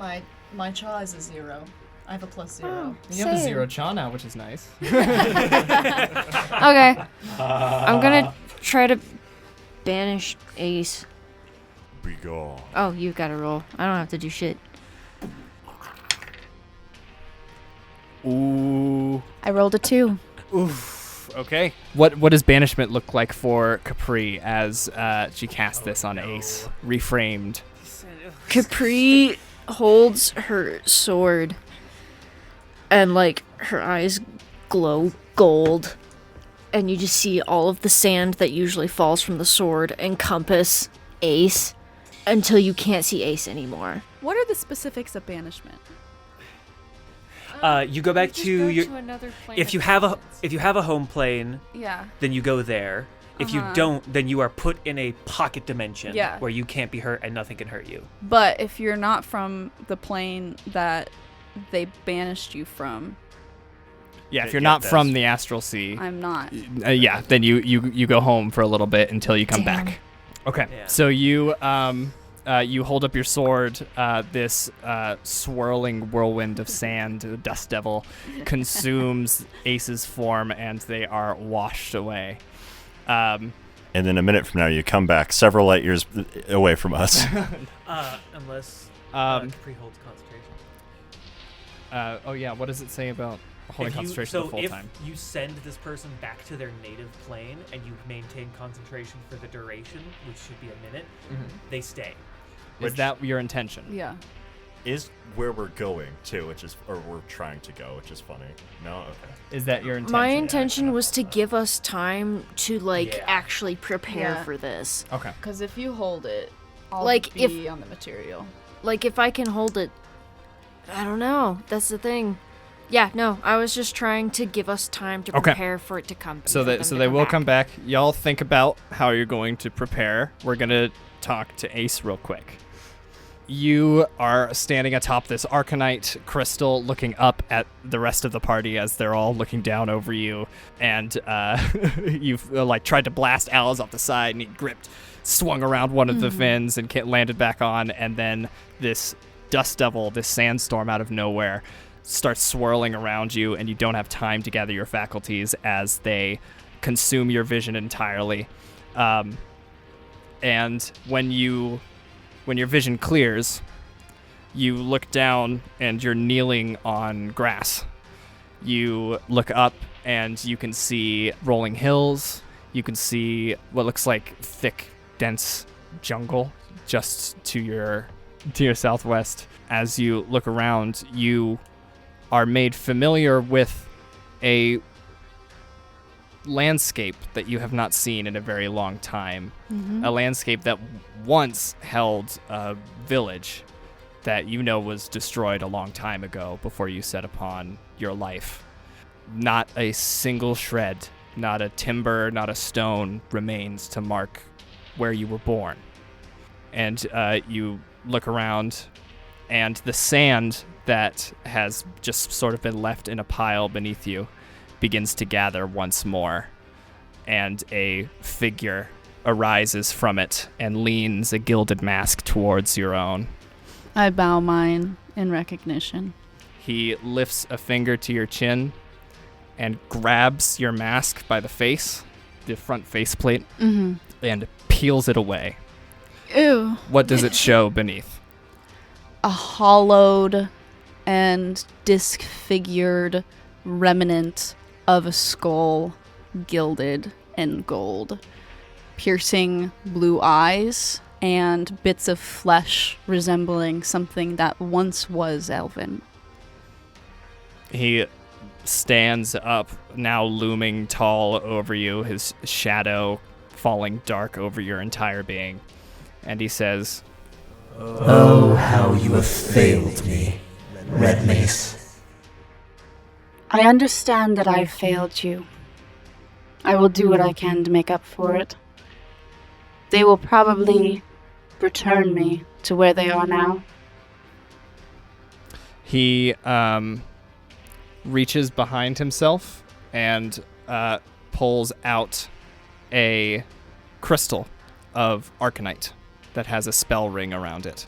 My Cha is a 0. I have a +0. You have a 0 Cha now, which is nice. Okay. I'm gonna try to banish Ace. Be gone. Oh, you gotta roll. I don't have to do shit. Ooh. I rolled a 2. Oof. Okay. What does banishment look like for Khepri as she casts this on Ace? Reframed. Khepri holds her sword, and like her eyes glow gold, and you just see all of the sand that usually falls from the sword encompass Ace until you can't see Ace anymore. What are the specifics of banishment? You go back to your. If you have a home plane, Yeah. then you go there. If you don't, then you are put in a pocket dimension Yeah. where you can't be hurt and nothing can hurt you. But if you're not from the plane that they banished you from, Yeah, if Yeah, you're not that's- from the Astral Sea, I'm not. yeah, then you go home for a little bit until you come Damn. back. Okay. Yeah. So you you hold up your sword. This swirling whirlwind of sand, the dust devil, consumes Ace's form, and they are washed away. And then a minute from now, you come back several light years away from us. Unless Capri holds concentration. Oh yeah, what does it say about holding concentration the full time? If you send this person back to their native plane and you maintain concentration for the duration, which should be a minute, they stay. Is that your intention? Yeah. Is where we're going to, or we're trying to go, which is funny. No, okay. Is that your intention? My intention was to give us time to actually prepare Yeah. for this. Okay. Because if you hold it, I'll Like, be on the material. Like, if I can hold it, I don't know. That's the thing. Yeah, no, I was just trying to give us time to Okay. prepare for it to come. So for that them so to they come will back. come back. Y'all think about how you're going to prepare. We're gonna talk to Ace real quick. You are standing atop this Arcanite crystal, looking up at the rest of the party as they're all looking down over you. And you've tried to blast Ales off the side, and he swung around one of the fins and landed back on. And then this dust devil, this sandstorm out of nowhere, starts swirling around you, and you don't have time to gather your faculties as they consume your vision entirely. And when your vision clears, you look down and you're kneeling on grass. You look up and you can see rolling hills. You can see what looks like thick, dense jungle just to your southwest. As you look around, you are made familiar with a landscape that you have not seen in a very long time. A landscape that once held a village that you know was destroyed a long time ago before you set upon your life. Not a single shred, not a timber, not a stone remains to mark where you were born. And you look around, and the sand that has just sort of been left in a pile beneath you begins to gather once more, and a figure arises from it and leans a gilded mask towards your own. I bow mine in recognition. He lifts a finger to your chin and grabs your mask by the face, the front faceplate, and peels it away. Ew. What does it show beneath? A hollowed and disfigured remnant of a skull, gilded in gold, piercing blue eyes, and bits of flesh resembling something that once was elven. He stands up, now looming tall over you, his shadow falling dark over your entire being, and he says, "Oh, how you have failed me, Red Mace." I understand that I've failed you. I will do what I can to make up for it. They will probably return me to where they are now. He reaches behind himself and pulls out a crystal of Arcanite that has a spell ring around it.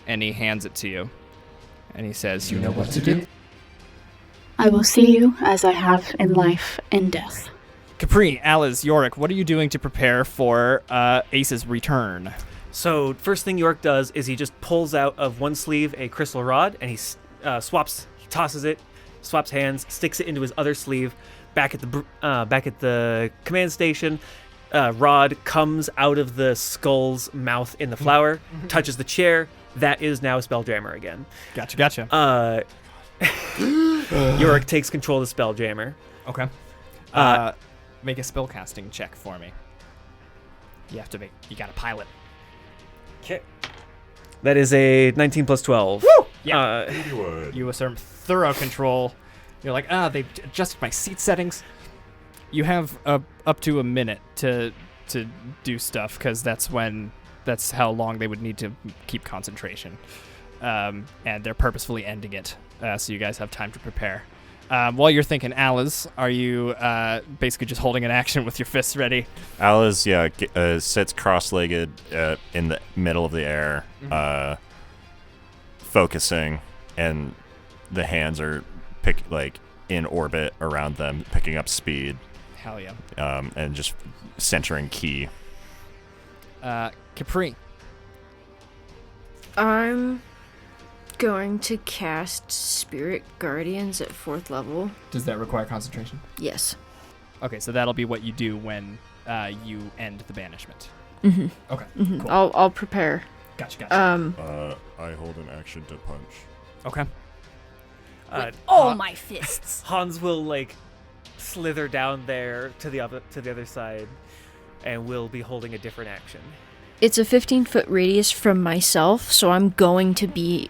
And he hands it to you. And he says, "You know what to do." I will see you as I have in life and death. Khepri, Ales, Yorrik, what are you doing to prepare for Ace's return? So first thing Yorrik does is he just pulls out of one sleeve a crystal rod, and he tosses it, swaps hands, sticks it into his other sleeve. Back at the command station, rod comes out of the skull's mouth in the flower, touches the chair. That is now a Spelljammer again. Gotcha. Yorrik takes control of the Spelljammer. Okay. Make a spellcasting check for me. You gotta pilot. Okay. That is a 19 plus 12. Woo! Yeah. You You assume thorough control. You're like, they adjusted my seat settings. You have up to a minute to do stuff, because that's how long they would need to keep concentration. And they're purposefully ending it, so you guys have time to prepare. While you're thinking, Ales, are you basically just holding an action with your fists ready? Ales, sits cross-legged in the middle of the air, focusing, and the hands are in orbit around them, picking up speed. Hell yeah. And just centering key. Khepri. I'm going to cast Spirit Guardians at 4th level. Does that require concentration? Yes. Okay, so that'll be what you do when you end the banishment. Mm-hmm. Okay, Mm-hmm. cool. I'll prepare. Gotcha. I hold an action to punch. Okay. All my fists. Hans will slither down there to the other side, and will be holding a different action. It's a 15-foot radius from myself, so I'm going to be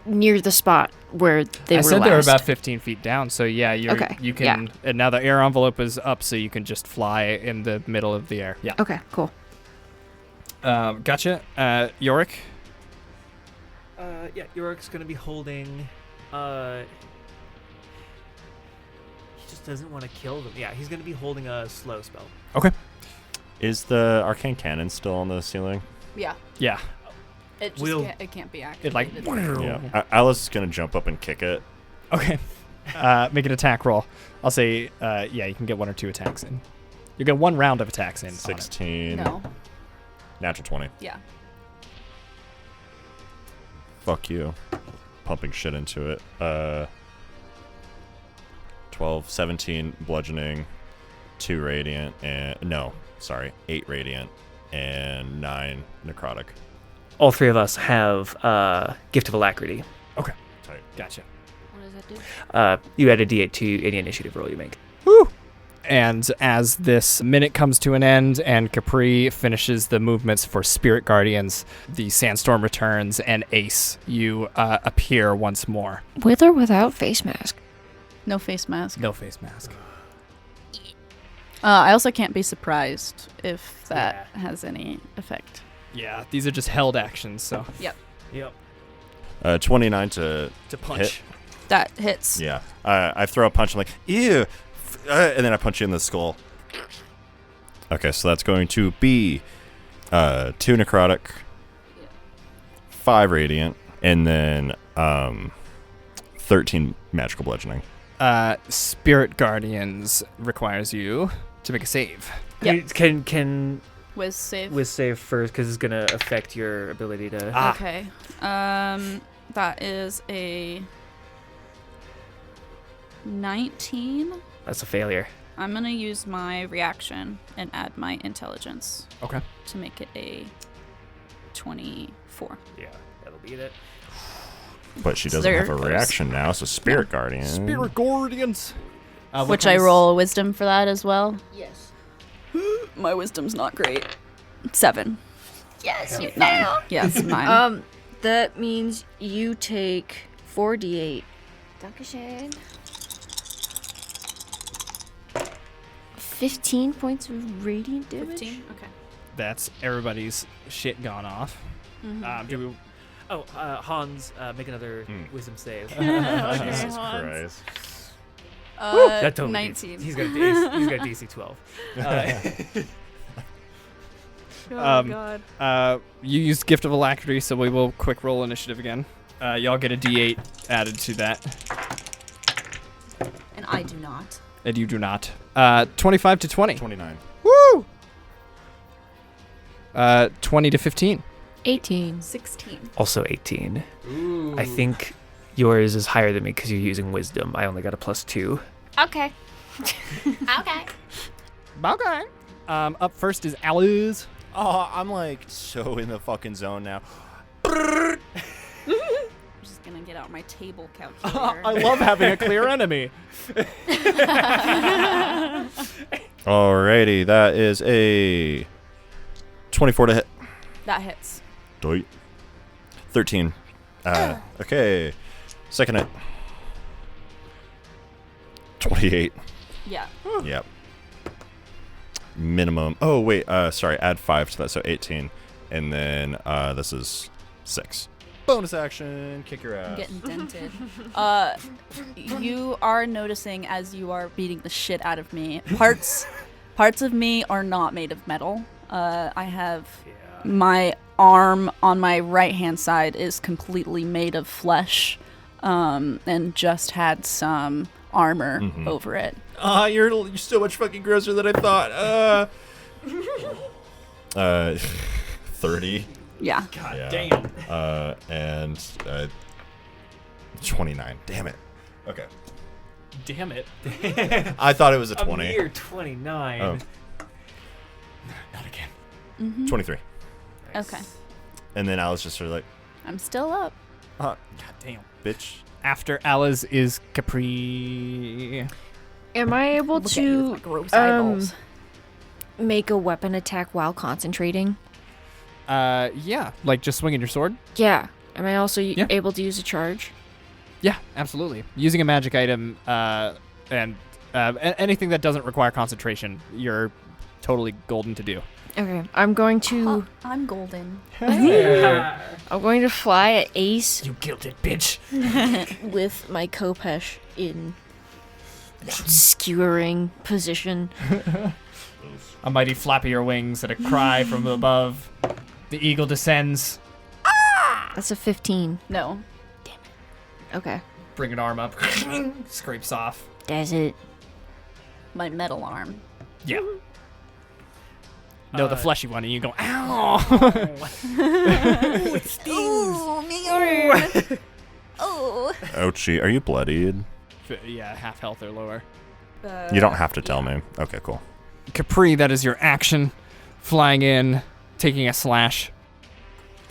near the spot where they were last. I said they were about 15 feet down, so yeah, Okay, you can. And now the air envelope is up, so you can just fly in the middle of the air. Yeah. Okay, cool. Gotcha. Yorrik. Yorik's gonna be holding. He just doesn't want to kill them. Yeah, he's gonna be holding a slow spell. Okay. Is the arcane cannon still on the ceiling? Yeah. Yeah. It just We'll- it can't be It activated. like. Yeah. Alice is gonna jump up and kick it. Okay. Make an attack roll. I'll say, yeah, you can get 1 or 2 attacks in. You get 1 round of attacks in. on it. 16. No. Natural 20. Yeah. Fuck you. Pumping shit into it. 12, 17 bludgeoning, 2 radiant, and 8 radiant, and 9 necrotic. All 3 of us have Gift of Alacrity. Okay. Tight. Gotcha. What does that do? You add a D8 to any initiative roll you make. Woo! And as this minute comes to an end and Khepri finishes the movements for Spirit Guardians, the sandstorm returns, and Ace, you appear once more. With or without face mask? No face mask. No face mask. I also can't be surprised if that has any effect. Yeah, these are just held actions, so. Yep. 29 to punch. hit. That hits. Yeah. I throw a punch. I'm like, ew. And then I punch you in the skull. Okay, so that's going to be 2 necrotic, 5 radiant, and then 13 magical bludgeoning. Spirit Guardians requires you to make a save. Yep. Can Wiz save. Wiz save first because it's gonna affect your ability to. Okay. That is a 19. That's a failure. I'm gonna use my reaction and add my intelligence Okay. to make it a 24. Yeah, that'll beat it. But she So doesn't there have a goes. reaction now, so Spirit Guardian. Spirit Guardians. Which I roll a wisdom for that as well. Yes. My wisdom's not great. 7. Yes, you 9. fail. Yes, 9. That means you take 4d8. Dankeschön. 15 points of radiant damage. 15. Okay. That's everybody's shit gone off. Do we? Oh, Hans, make another wisdom save. Jesus Christ. That totally 19. beats. He's got a DC 12. God. You used Gift of Alacrity, so we will quick roll initiative again. Y'all get a D8 added to that, And I do not. and you do not. 25 to 20. 29. Woo! 20 to 15. 18. 16. Also 18. I think yours is higher than me because you're using wisdom. I only got a +2. Okay. Okay. Okay. Up first is Ales. Oh, I'm like so in the fucking zone now. I'm just gonna get out my table calculator. I love having a clear enemy. Alrighty, that is a 24 to hit. That hits. Doit. 13. Okay. Second hit. 28. Yeah. Yep. Minimum. Oh, wait. Sorry. Add 5 to that, so 18. And then this is 6. Bonus action. Kick your ass. I'm getting dented. You are noticing as you are beating the shit out of me. Parts of me are not made of metal. I have my arm on my right hand side is completely made of flesh, and just had some armor over it. You're so much fucking grosser than I thought. 30. Yeah. God Yeah. damn. And 29. Damn it. Okay. Damn it. I thought it was a A 20. mere 29. Oh. Not again. 23. Okay. And then I was just sort of like, I'm still up. God damn. bitch. After Alice is Khepri. Am I able Look at you with my to gross eyeballs. make a weapon attack while concentrating? Yeah, like just swinging your sword. Yeah. Am I also Yeah. able to use a charge? Yeah, absolutely. Using a magic item and anything that doesn't require concentration, you're totally golden to do. Okay. I'm going to I'm golden. I'm going to fly at Ace You gilded bitch. with my Kopesh in skewering position. A mighty flap of your wings and a cry from above. The eagle descends. That's a 15. No. Okay. Bring an arm up. Scrapes off. Does it? My metal arm. Yeah. No, the fleshy one, and you go, ow! It stings. Ooh, me arm. Oh. Ouchie. Are you bloodied? Yeah, half health or lower. You don't have to tell me. Okay, cool. Khepri, that is your action. Flying in, taking a slash.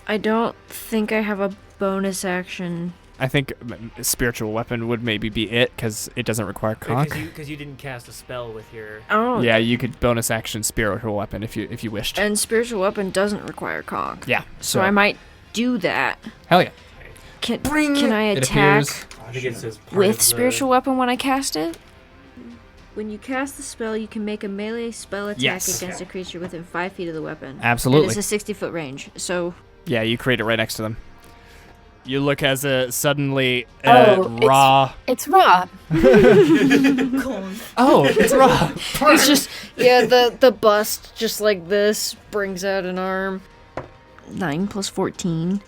I don't think I have a bonus action. I think spiritual weapon would maybe be it, because it doesn't require conk. Because you didn't cast a spell with your... Oh. Yeah, you could bonus action spiritual weapon if you wished. And spiritual weapon doesn't require conk. Yeah. So I might do that. Hell yeah. Can I It attack appears. I think it says part with of the- spiritual weapon when I cast it? When you cast the spell, you can make a melee spell attack Yes. against a creature within 5 feet of the weapon. Absolutely. And it's a 60-foot range, so... Yeah, you create it right next to them. You look as suddenly Oh, raw. It's raw. Oh, it's raw. It's just, yeah, the bust, just like this, brings out an arm. 9 plus 14.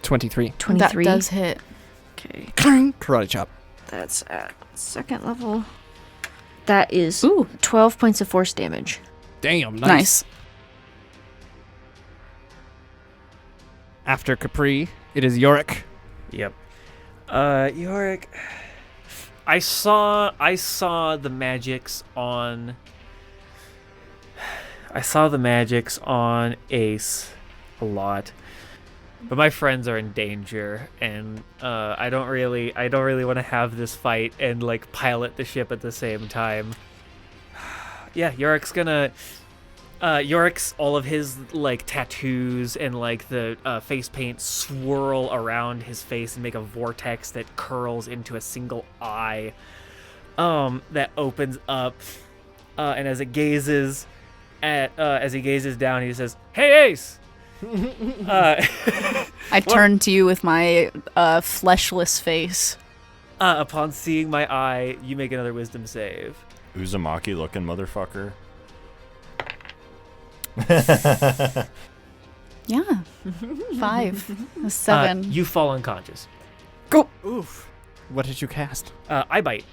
23. 23. That does hit. Okay. Karate chop. That's at 2nd level. That is Ooh. 12 points of force damage. Damn, Nice. After Khepri, it is Yorrik. Yep. Yorrik. I saw the magics on. I saw the magics on Ace a lot, but my friends are in danger, and I don't really want to have this fight and like pilot the ship at the same time. Yeah, Yorik's all of his like tattoos and like the face paint swirl around his face and make a vortex that curls into a single eye that opens up, and as he gazes down, he says, "Hey, Ace." I turn to you with my fleshless face. Upon seeing my eye, you make another wisdom save. Uzumaki looking motherfucker. Yeah. 5. A 7. You fall unconscious. Go. Oof. What did you cast? I bite.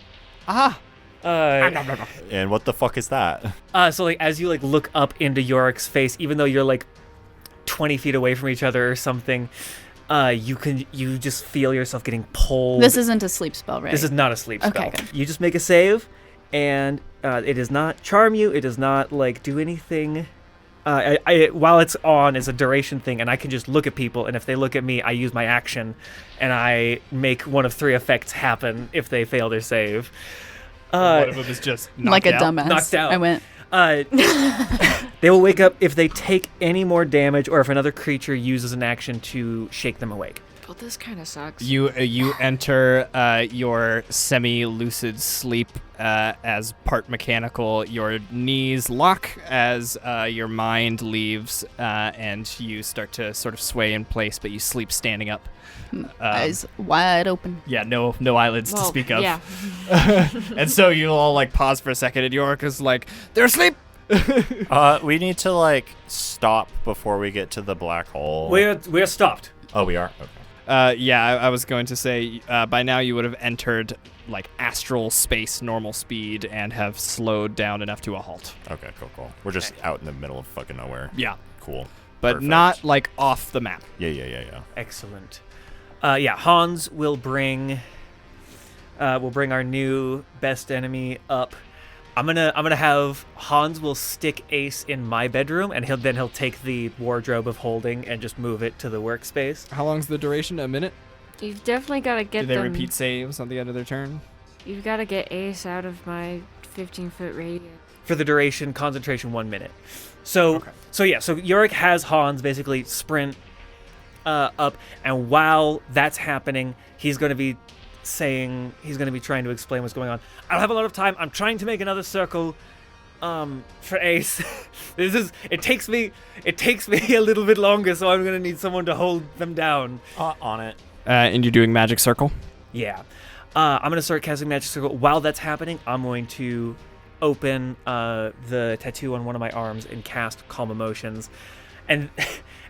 Ah. And what the fuck is that? So like as you like look up into Yorik's face, even though you're like 20 feet away from each other or something, you just feel yourself getting pulled. This isn't a sleep spell, right? This is not a sleep spell. Okay, good. You just make a save, and it does not charm you. It does not like do anything. While it's on, it's a duration thing, and I can just look at people, and if they look at me, I use my action, and I make one of 3 effects happen if they fail their save. One of them is just like a dumbass. Knocked out. I went. They will wake up if they take any more damage, or if another creature uses an action to shake them awake. Well, this kind of sucks. You enter your semi-lucid sleep as part mechanical. Your knees lock as your mind leaves, and you start to sort of sway in place, but you sleep standing up. Eyes wide open. Yeah, no eyelids to speak of. Yeah. And so you all like pause for a second, and Yorrik is like, "They're asleep." We need to like stop before we get to the black hole. We're stopped. Oh, we are? Okay. Yeah, I was going to say, by now you would have entered like astral space normal speed and have slowed down enough to a halt. Okay, cool. We're just out in the middle of fucking nowhere. Yeah. Cool. But Perfect. not like off the map. Yeah. Excellent. Hans will bring our new best enemy up. I'm gonna have Hans will stick Ace in my bedroom, and he'll take the wardrobe of holding and just move it to the workspace. How long's the duration? A minute? You've definitely got to get Do they them. repeat saves on the end of their turn? You've got to get Ace out of my 15-foot radius. For the duration, concentration 1 minute. So Yorrik has Hans basically sprint up, and while that's happening, he's going to be trying to explain what's going on. I don't have a lot of time. I'm trying to make another circle for Ace. It takes me a little bit longer, so I'm going to need someone to hold them down. On it. And you're doing magic circle? Yeah. I'm going to start casting magic circle. While that's happening, I'm going to open the tattoo on one of my arms and cast calm emotions. and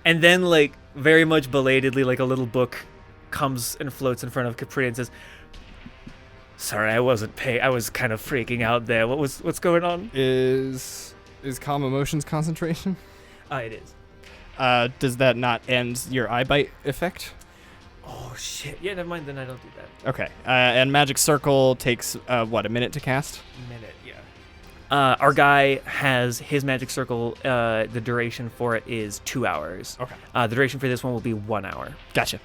then like very much belatedly, like a little book comes and floats in front of Khepri and says, "Sorry, I wasn't paying. I was kind of freaking out there. What's going on?" Is calm emotions concentration? It is. Does that not end your eye bite effect? Oh shit! Yeah, never mind. Then I don't do that. Okay. And magic circle takes a minute to cast? Minute, yeah. Our guy has his magic circle. The duration for it is 2 hours. Okay. The duration for this one will be 1 hour. Gotcha.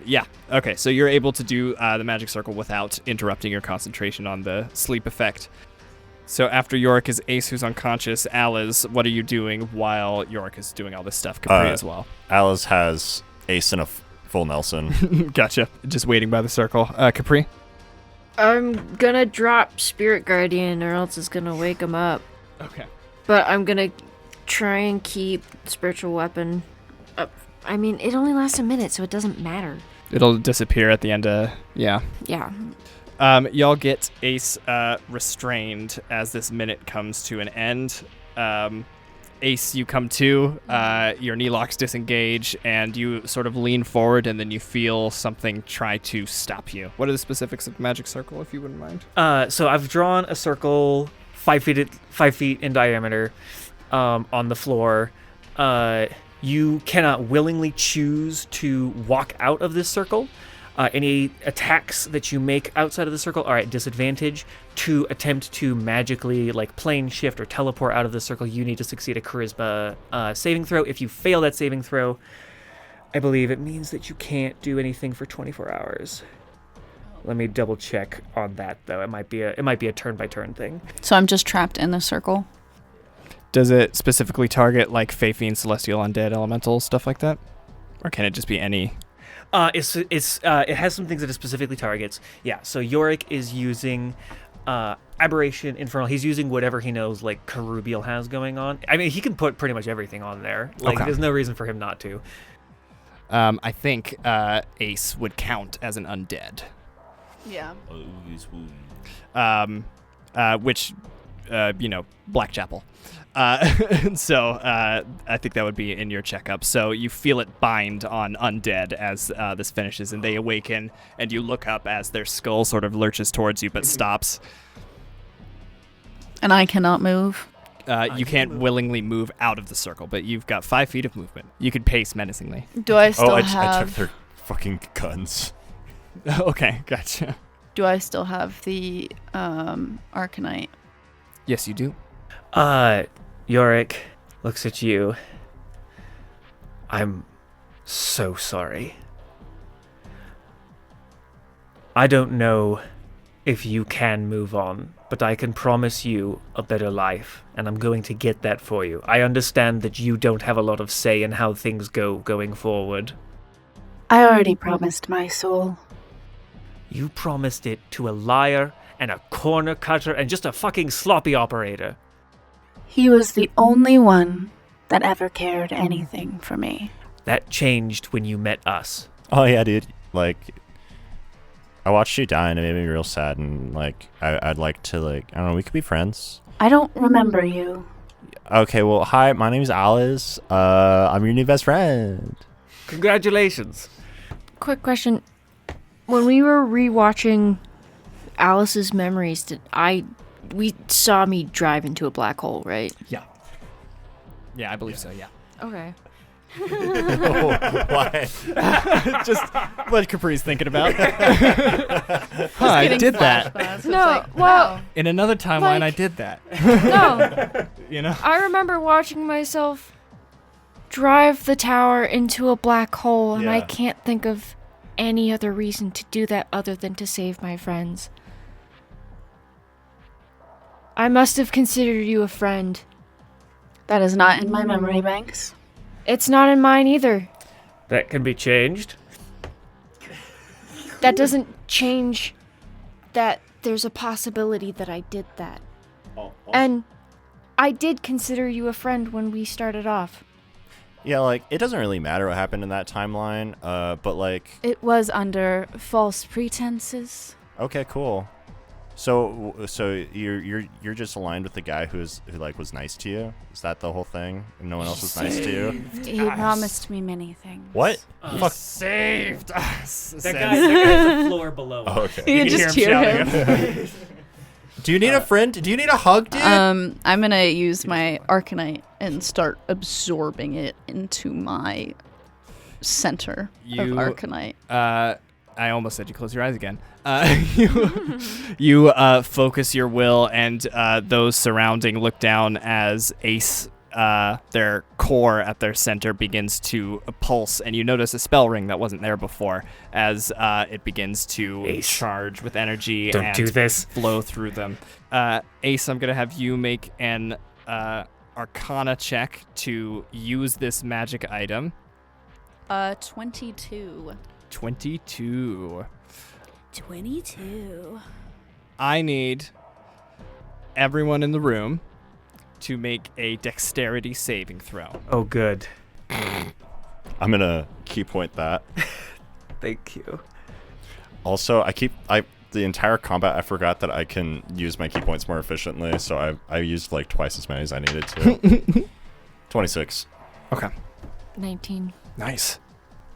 Yeah. Okay. So you're able to do the magic circle without interrupting your concentration on the sleep effect. So after Yorrik is Ace, who's unconscious. Alice, what are you doing while Yorrik is doing all this stuff? Khepri as well. Alice has Ace in a full Nelson. Gotcha. Just waiting by the circle. Khepri? I'm gonna drop Spirit Guardian or else it's gonna wake him up. Okay. But I'm gonna try and keep Spiritual Weapon up. I mean, it only lasts a minute, so it doesn't matter. It'll disappear at the end of... Yeah. Yeah. Y'all get Ace restrained as this minute comes to an end. Ace, you come to, your knee locks disengage, and you sort of lean forward, and then you feel something try to stop you. What are the specifics of Magic Circle, if you wouldn't mind? So I've drawn a circle 5 feet in diameter on the floor. You cannot willingly choose to walk out of this circle. Any attacks that you make outside of the circle are at disadvantage. To attempt to magically plane shift or teleport out of the circle, you need to succeed a charisma saving throw. If you fail that saving throw, I believe it means that you can't do anything for 24 hours. Let me double check on that though. It might be a turn by turn thing. So I'm just trapped in the circle. Does it specifically target Fae Fiend, Celestial, Undead, Elemental, stuff like that? Or can it just be any... It has some things that it specifically targets. Yeah, so Yorrik is using Aberration, Infernal. He's using whatever he knows Kerubial has going on. I mean, he can put pretty much everything on there. Okay. There's no reason for him not to. I think Ace would count as an undead. Yeah. Which, Blackchapel. So I think that would be in your checkup. So you feel it bind on Undead as this finishes, and they awaken, and you look up as their skull sort of lurches towards you but stops. And I cannot move. You can't willingly move out of the circle, but you've got 5 feet of movement. You could pace menacingly. Do I still I have... took their fucking guns. Okay, gotcha. Do I still have the Arcanite? Yes, you do. Yorrik looks at you. I'm so sorry. I don't know if you can move on, but I can promise you a better life, and I'm going to get that for you. I understand that you don't have a lot of say in how things go going forward. I already promised my soul. You promised it to a liar and a corner cutter and just a fucking sloppy operator. He was the only one that ever cared anything for me. That changed when you met us. Oh yeah, dude. I watched you die and it made me real sad, and I'd like to I don't know, we could be friends. I don't remember you. Okay, well, hi, my name's Alice. I'm your new best friend. Congratulations. Quick question. When we were rewatching Alice's memories, we saw me drive into a black hole, right? Yeah. Yeah, I believe so, yeah. Okay. Why? Just what Capri's thinking about. I did that. No, well, In another timeline, I did that. no. I remember watching myself drive the tower into a black hole, and I Yeah. can't think of any other reason to do that other than to save my friends. I must have considered you a friend. That is not in my memory banks. It's not in mine either. That can be changed. That doesn't change that there's a possibility that I did that. And I did consider you a friend when we started off. Yeah, it doesn't really matter what happened in that timeline, but It was under false pretenses. okay, cool. So you're just aligned with the guy who like was nice to you? Is that the whole thing? And no one else was nice to you? He promised me many things. What? Fuck. Saved us. That guy's the floor below. Oh, okay. You just hear him. Do you need a friend? Do you need a hug, dude? I'm gonna use my Arcanite and start absorbing it into my center of Arcanite. I almost said you close your eyes again. You focus your will, and those surrounding look down as Ace, their core at their center, begins to pulse, and you notice a spell ring that wasn't there before as it begins to charge with energy and do this. flow through them. Ace, I'm going to have you make an Arcana check to use this magic item. 22. 22. 22. I need everyone in the room to make a dexterity saving throw. Oh, good. I'm gonna key point that. Thank you. Also, the entire combat, I forgot that I can use my key points more efficiently, so I used like twice as many as I needed to. 26. Okay. 19. Nice.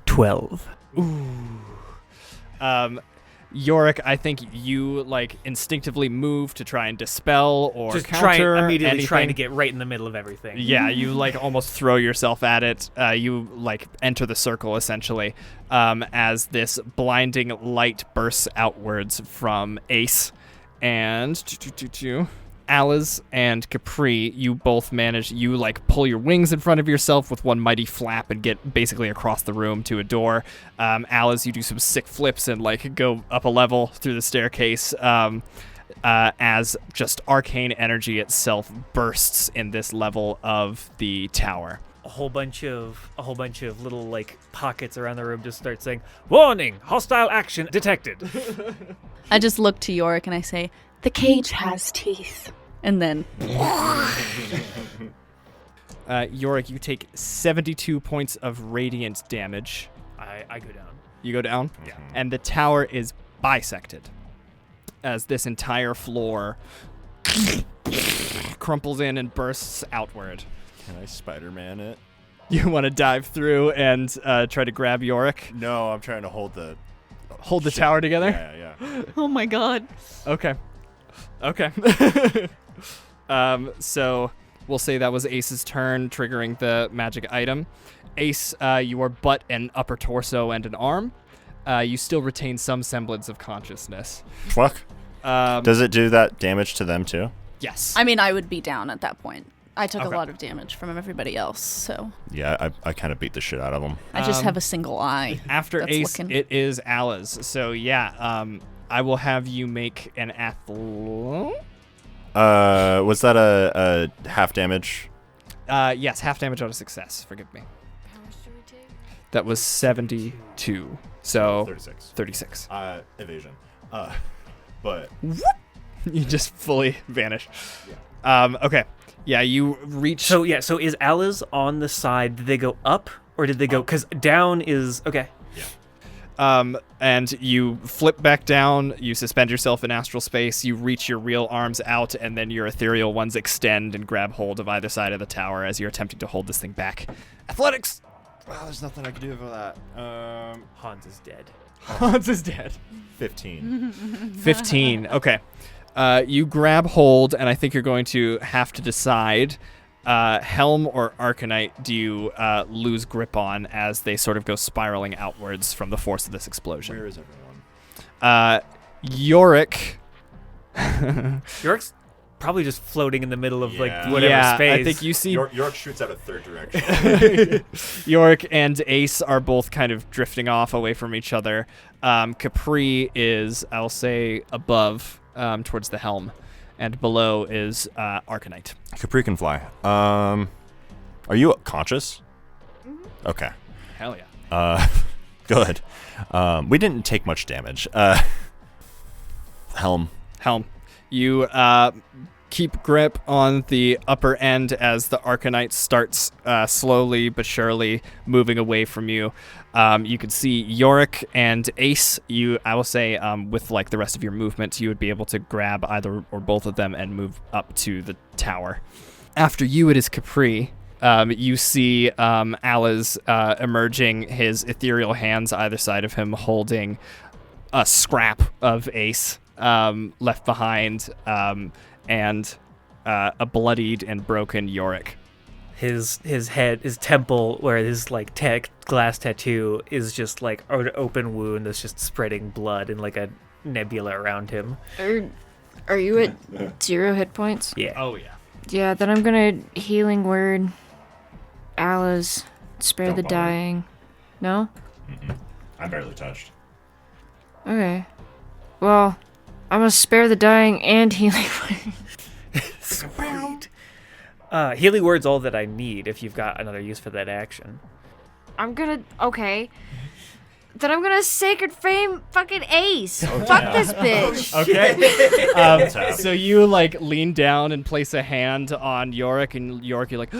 12. Yorrik, I think you like instinctively move to try and dispel or Just counter immediately anything. trying to get right in the middle of everything. Yeah, you like almost throw yourself at it. You like enter the circle essentially, as this blinding light bursts outwards from Ace, and Ales and Khepri, you both manage. You like pull your wings in front of yourself with one mighty flap and get basically across the room to a door. Ales, you do some sick flips and like go up a level through the staircase. As just arcane energy itself bursts in this level of the tower. A whole bunch of little like pockets around the room just start saying, "Warning! Hostile action detected." I just look to Yorrik and I say, The cage has teeth. and then Yorrik, you take 72 points of radiant damage. I go down. You go down? Yeah. And the tower is bisected as this entire floor crumples in and bursts outward. Can I Spider-Man it? You want to dive through and try to grab Yorrik? No, I'm trying to hold the Tower together? Yeah. oh my god. Okay. So we'll say that was Ace's turn, triggering the magic item. Ace, you are but an upper torso and an arm. You still retain some semblance of consciousness. Fuck. Does it do that damage to them too? Yes. I mean, I would be down at that point. I took Okay. a lot of damage from everybody else, so Yeah, I kind of beat the shit out of them. I just have a single eye. After that's Ace, looking. it is Ales. So yeah, I will have you make an Was that a half damage? Yes, half damage on a success. Forgive me. How much do we take? That was 72. So 36. 36. Evasion. But You just fully vanish. Okay. Yeah, you reach. So is Alice on the side? Did they go up or did they go? Because down is okay. And you flip back down, you suspend yourself in astral space, you reach your real arms out, and then your ethereal ones extend and grab hold of either side of the tower as you're attempting to hold this thing back. Athletics! wow, there's nothing I can do about that. Hans is dead. Hans is dead. 15. 15. Okay. You grab hold, and I think you're going to have to decide Helm or Arcanite do you lose grip on as they sort of go spiraling outwards from the force of this explosion. Where is everyone? Yorrik. York's probably just floating in the middle of like Yeah. whatever yeah, space. I think you see York shoots out a third direction. Yorrik and Ace are both kind of drifting off away from each other. Khepri is, I'll say, above towards the helm, and below is Arcanite. Khepri can fly. Are you conscious? Mm-hmm. Okay. Hell yeah. Good. We didn't take much damage. Helm. You keep grip on the upper end as the Arcanite starts slowly but surely moving away from you. You can see Yorrik and Ace. I will say, with like the rest of your movement, you would be able to grab either or both of them and move up to the tower. After you, it is Khepri. You see Ales emerging, his ethereal hands either side of him holding a scrap of Ace left behind, and a bloodied and broken Yorrik. His head, his temple, where his like glass tattoo is just like an open wound that's just spreading blood in like a nebula around him. Are you at 0 hit points? Yeah. Oh yeah. Yeah, then I'm gonna healing word. Alice, spare the dying. No? I'm barely touched. Okay. Well, I'm gonna spare the dying and healing word. Sweet. Healing word's all that I need if you've got another use for that action. Okay. Then I'm gonna Sacred Frame fucking Ace. Fuck this bitch. Okay. So you like lean down and place a hand on Yorrik, and Yorrik, you like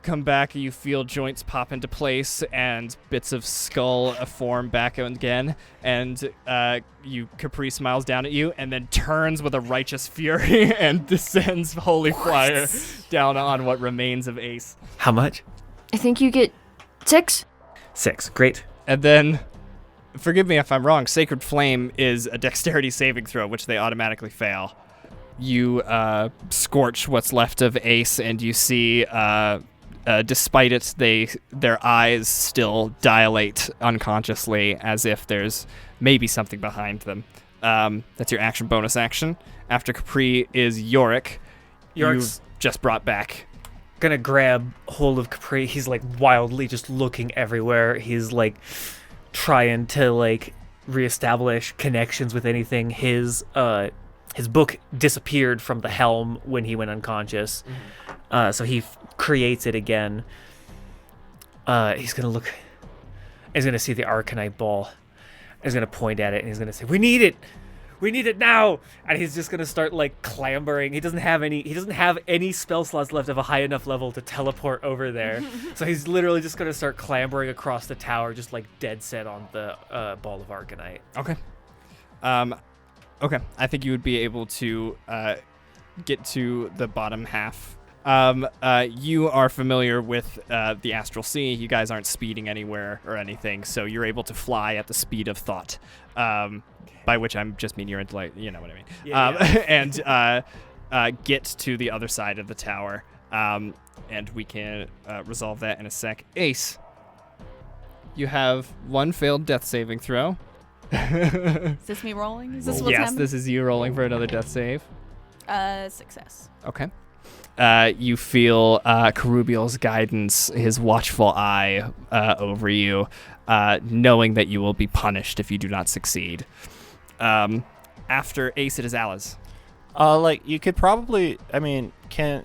come back, and you feel joints pop into place, and bits of skull form back again, and Khepri smiles down at you, and then turns with a righteous fury and descends holy fire down on what remains of Ace. How much? I think you get 6. 6. Great. And then, forgive me if I'm wrong, Sacred Flame is a dexterity saving throw, which they automatically fail. You scorch what's left of Ace, and you see, despite it, their eyes still dilate unconsciously as if there's maybe something behind them. That's your action bonus action. After Khepri is Yorrik. Yorrik's You've just brought back. Gonna grab hold of Khepri. He's like wildly just looking everywhere. He's like trying to like reestablish connections with anything. His book disappeared from the helm when he went unconscious, so he creates it again. He's gonna look. He's gonna see the Arcanite ball. He's gonna point at it and he's gonna say, "We need it. We need it now!" And he's just gonna start like clambering. He doesn't have any spell slots left of a high enough level to teleport over there. So he's literally just gonna start clambering across the tower, just like dead set on the ball of Arcanite. Okay. Okay. I think you would be able to get to the bottom half. You are familiar with the Astral Sea. You guys aren't speeding anywhere or anything, so you're able to fly at the speed of thought. By which I'm just mean your intellect, you know what I mean. Yeah. And get to the other side of the tower. And we can resolve that in a sec. Ace, you have 1 failed death saving throw. Is this me rolling? Is this what's yes, happening? this is you rolling for another death save. Success. Okay. You feel Kerubiel's guidance, his watchful eye over you, knowing that you will be punished if you do not succeed. After Ace, it is Alice. Like you could probably. I mean, can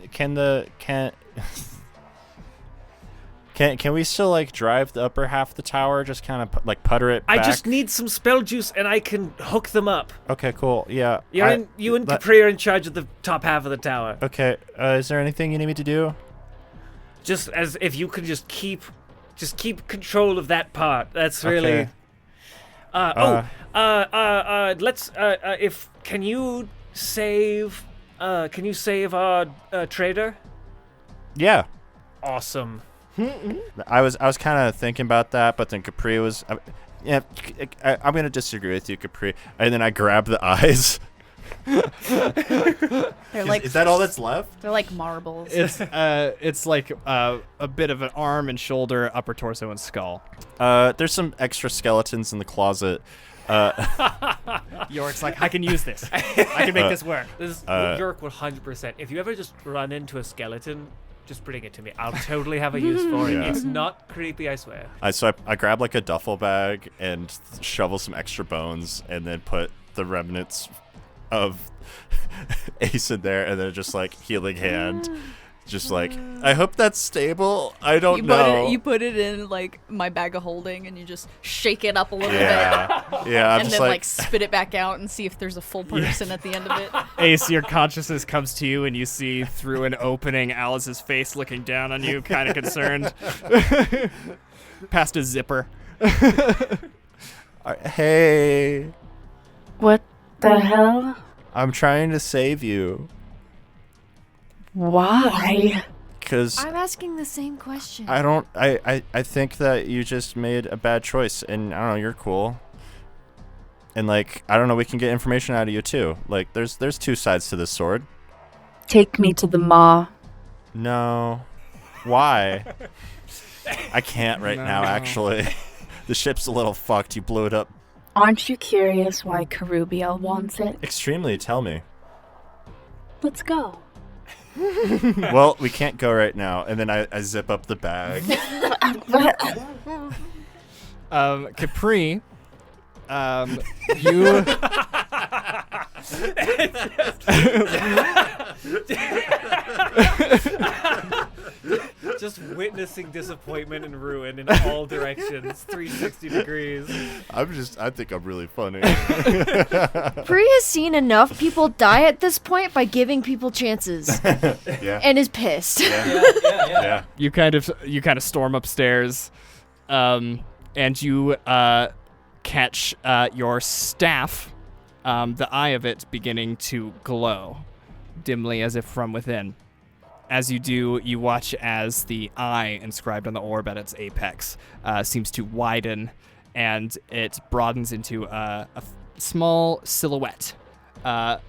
we still like drive the upper half of the tower? Just kind of like putter it back? I just need some spell juice and I can hook them up. Okay, cool. Yeah. You and Khepri are in charge of the top half of the tower. Okay. Is there anything you need me to do? Just as if you could just keep control of that part. That's really. Okay. Let's. Can you save our trader? Yeah. Awesome. I was kind of thinking about that, but then Khepri was. I'm gonna disagree with you, Khepri. And then I grabbed the eyes. They're like, is that all that's left? They're like marbles. It's like a bit of an arm and shoulder, upper torso, and skull. There's some extra skeletons in the closet. Yorik's like, I can use this. I can make this work. This is Yorrik 100%. If you ever just run into a skeleton, just bring it to me. I'll totally have a use for it. Yeah. It's not creepy, I swear. So I grab like a duffel bag and shovel some extra bones, and then put the remnants of Ace in there, and then just like healing hand, Just like, I hope that's stable. I don't know. You put it in like my bag of holding, and you just shake it up a little bit. Yeah. And then like spit it back out and see if there's a full person at the end of it. Ace, your consciousness comes to you, and you see through an opening Alice's face looking down on you, kind of concerned. Past a zipper. Hey. What the hell? I'm trying to save you. Why? Because I'm asking the same question. I think that you just made a bad choice, and I don't know, you're cool. And like, I don't know, we can get information out of you too. Like, there's two sides to this sword. Take me to the maw. No. Why? I can't right now, actually. The ship's a little fucked. You blew it up. Aren't you curious why Kerubiel wants it? Extremely, tell me. Let's go. Well, we can't go right now. And then I zip up the bag. Khepri, you... Just witnessing disappointment and ruin in all directions, 360 degrees. I think I'm really funny. Pri has seen enough people die at this point by giving people chances. Yeah. And is pissed. Yeah. You kind of storm upstairs, and you catch your staff, the eye of it beginning to glow dimly as if from within. As you do, you watch as the eye inscribed on the orb at its apex seems to widen, and it broadens into a small silhouette.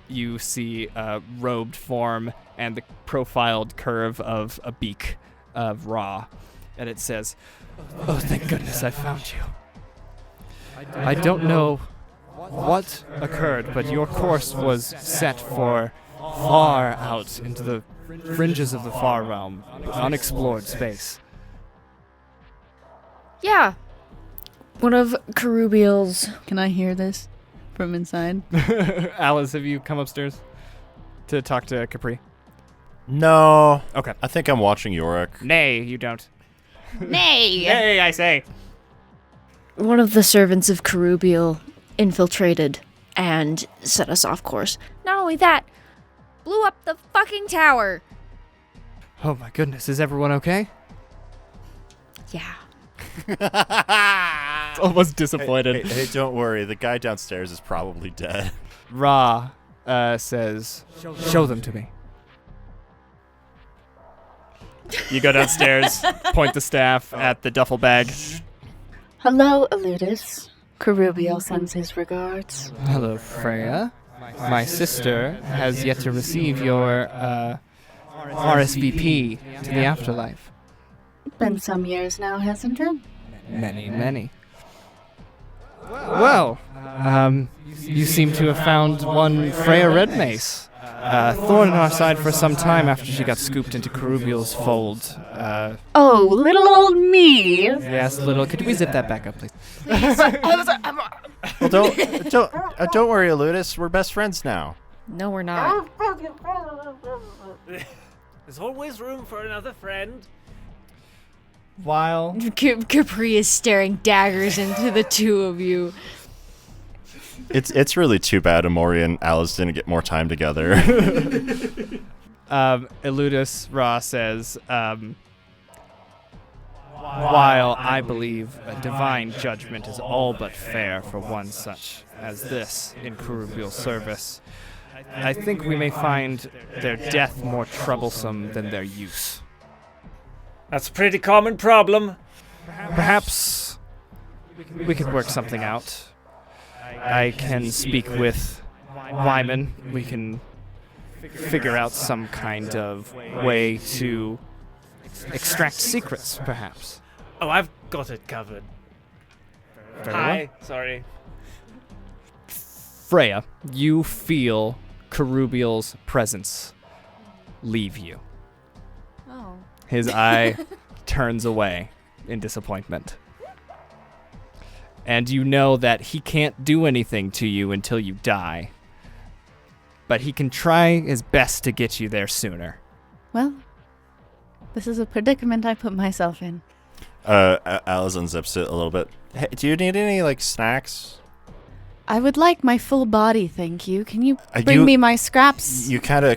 You see a robed form and the profiled curve of a beak of Ra, and it says, "Oh, thank goodness I found you. I don't know what occurred, but your course was set for far out into the fringes of the far realm, unexplored space." Yeah. One of Kerubiel's... Can I hear this from inside? Alice, have you come upstairs to talk to Khepri? No. Okay. I think I'm watching Yorrik. Nay, you don't. Nay! Nay, I say. One of the servants of Kerubiel infiltrated and set us off course. Not only that, blew up the fucking tower. Oh my goodness, is everyone okay? Yeah. Almost disappointed. Hey, don't worry. The guy downstairs is probably dead. Ra says, "Show them to me." You go downstairs, point the staff at the duffel bag. Hello, Eludis. Kerubiel sends his regards. Hello, Freya. My sister has yet to receive your RSVP to the afterlife. Been some years now, hasn't it? Many. Well, you seem to have found one Freya Redmace. Thorn in our side for some time after she got scooped into Kerubiel's fold. Oh, little old me. Yes, little. Could we zip that back up, please? Well, don't worry, Eludis. We're best friends now. No, we're not. There's always room for another friend. While Khepri is staring daggers into the two of you. It's really too bad Amori and Alice didn't get more time together. Eludis Ra says, while I believe a divine judgment is all but fair for one such as this in Kerubiel's service, I think we may find their death more troublesome than their use. That's a pretty common problem. Perhaps we could work something out. I can speak with Wyman. We can figure out some kind of way to extract secrets, perhaps. Oh, I've got it covered. Very Hi. well. Sorry. Freya, you feel Kerubiel's presence leave you. Oh. His eye turns away in disappointment. And you know that he can't do anything to you until you die. But he can try his best to get you there sooner. Well, This is a predicament I put myself in. Alice unzips it a little bit. Hey, do you need any, like, snacks? I would like my full body, thank you. Can you bring me my scraps? You kind of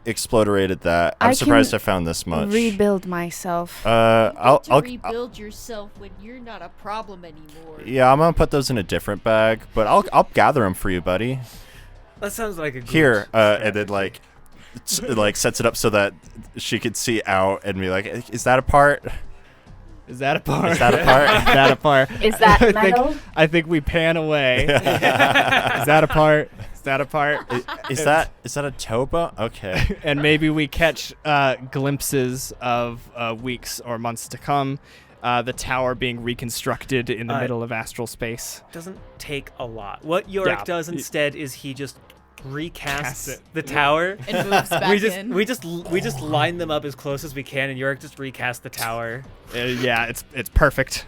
exploderated that. I'm surprised I found this much. Rebuild myself. I'll rebuild yourself when you're not a problem anymore. Yeah, I'm gonna put those in a different bag, but I'll gather them for you, buddy. That sounds like a good Here, and then like sets it up so that she could see out and be like, "Is that a part? Is that a part? Is that a part? Is that a part? Is that metal? I think we pan away. Is that a part? Is that a part? Is that a toba? Okay. And maybe we catch glimpses of weeks or months to come. The tower being reconstructed in the middle of astral space. Doesn't take a lot. What Yorrik does instead is he just recasts the tower and moves back in. We just line them up as close as we can, and Yorrik just recasts the tower. Yeah, it's perfect,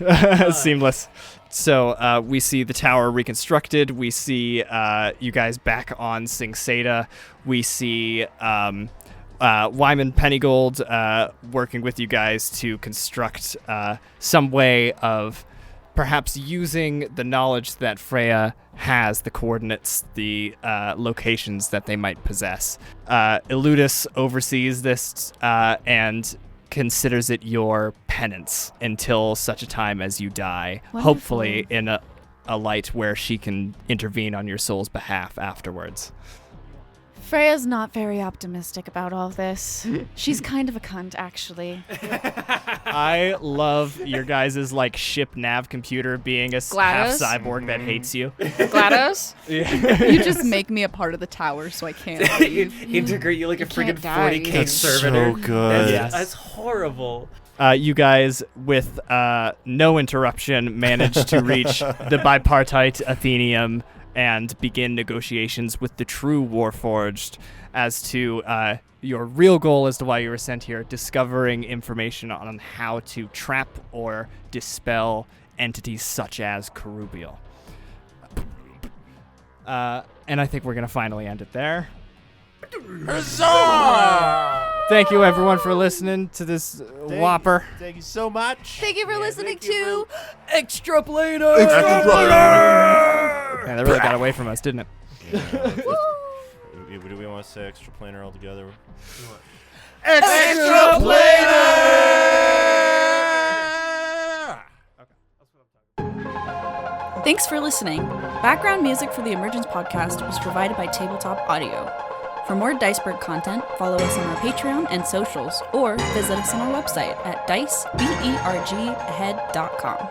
seamless. So we see the tower reconstructed. We see you guys back on Sing Seda. We see Wyman Pennygold working with you guys to construct some way of perhaps using the knowledge that Freya has, the coordinates, the locations that they might possess. Illudis oversees this and considers it your penance until such a time as you die, hopefully in a light where she can intervene on your soul's behalf afterwards. Freya's not very optimistic about all this. She's kind of a cunt, actually. I love your guys' like ship nav computer being a half cyborg that hates you. GLaDOS? You just make me a part of the tower so I can't leave. Integrate you like a friggin' 40K That's servitor. so good. That's horrible. You guys, with no interruption, managed to reach the bipartite Athenium and begin negotiations with the true Warforged as to your real goal as to why you were sent here, discovering information on how to trap or dispel entities such as Kerubial. And I think we're going to finally end it there. Huzzah! Thank you, everyone, for listening to this whopper. Thank you so much. Thank you for listening to Extraplanar! Man, that really got away from us, didn't it? Do we want to say extraplanar altogether? Thanks for listening. Background music for the Emergence podcast was provided by Tabletop Audio. For more DICEBERG content, follow us on our Patreon and socials, or visit us on our website at DICEBERG Ahead.com.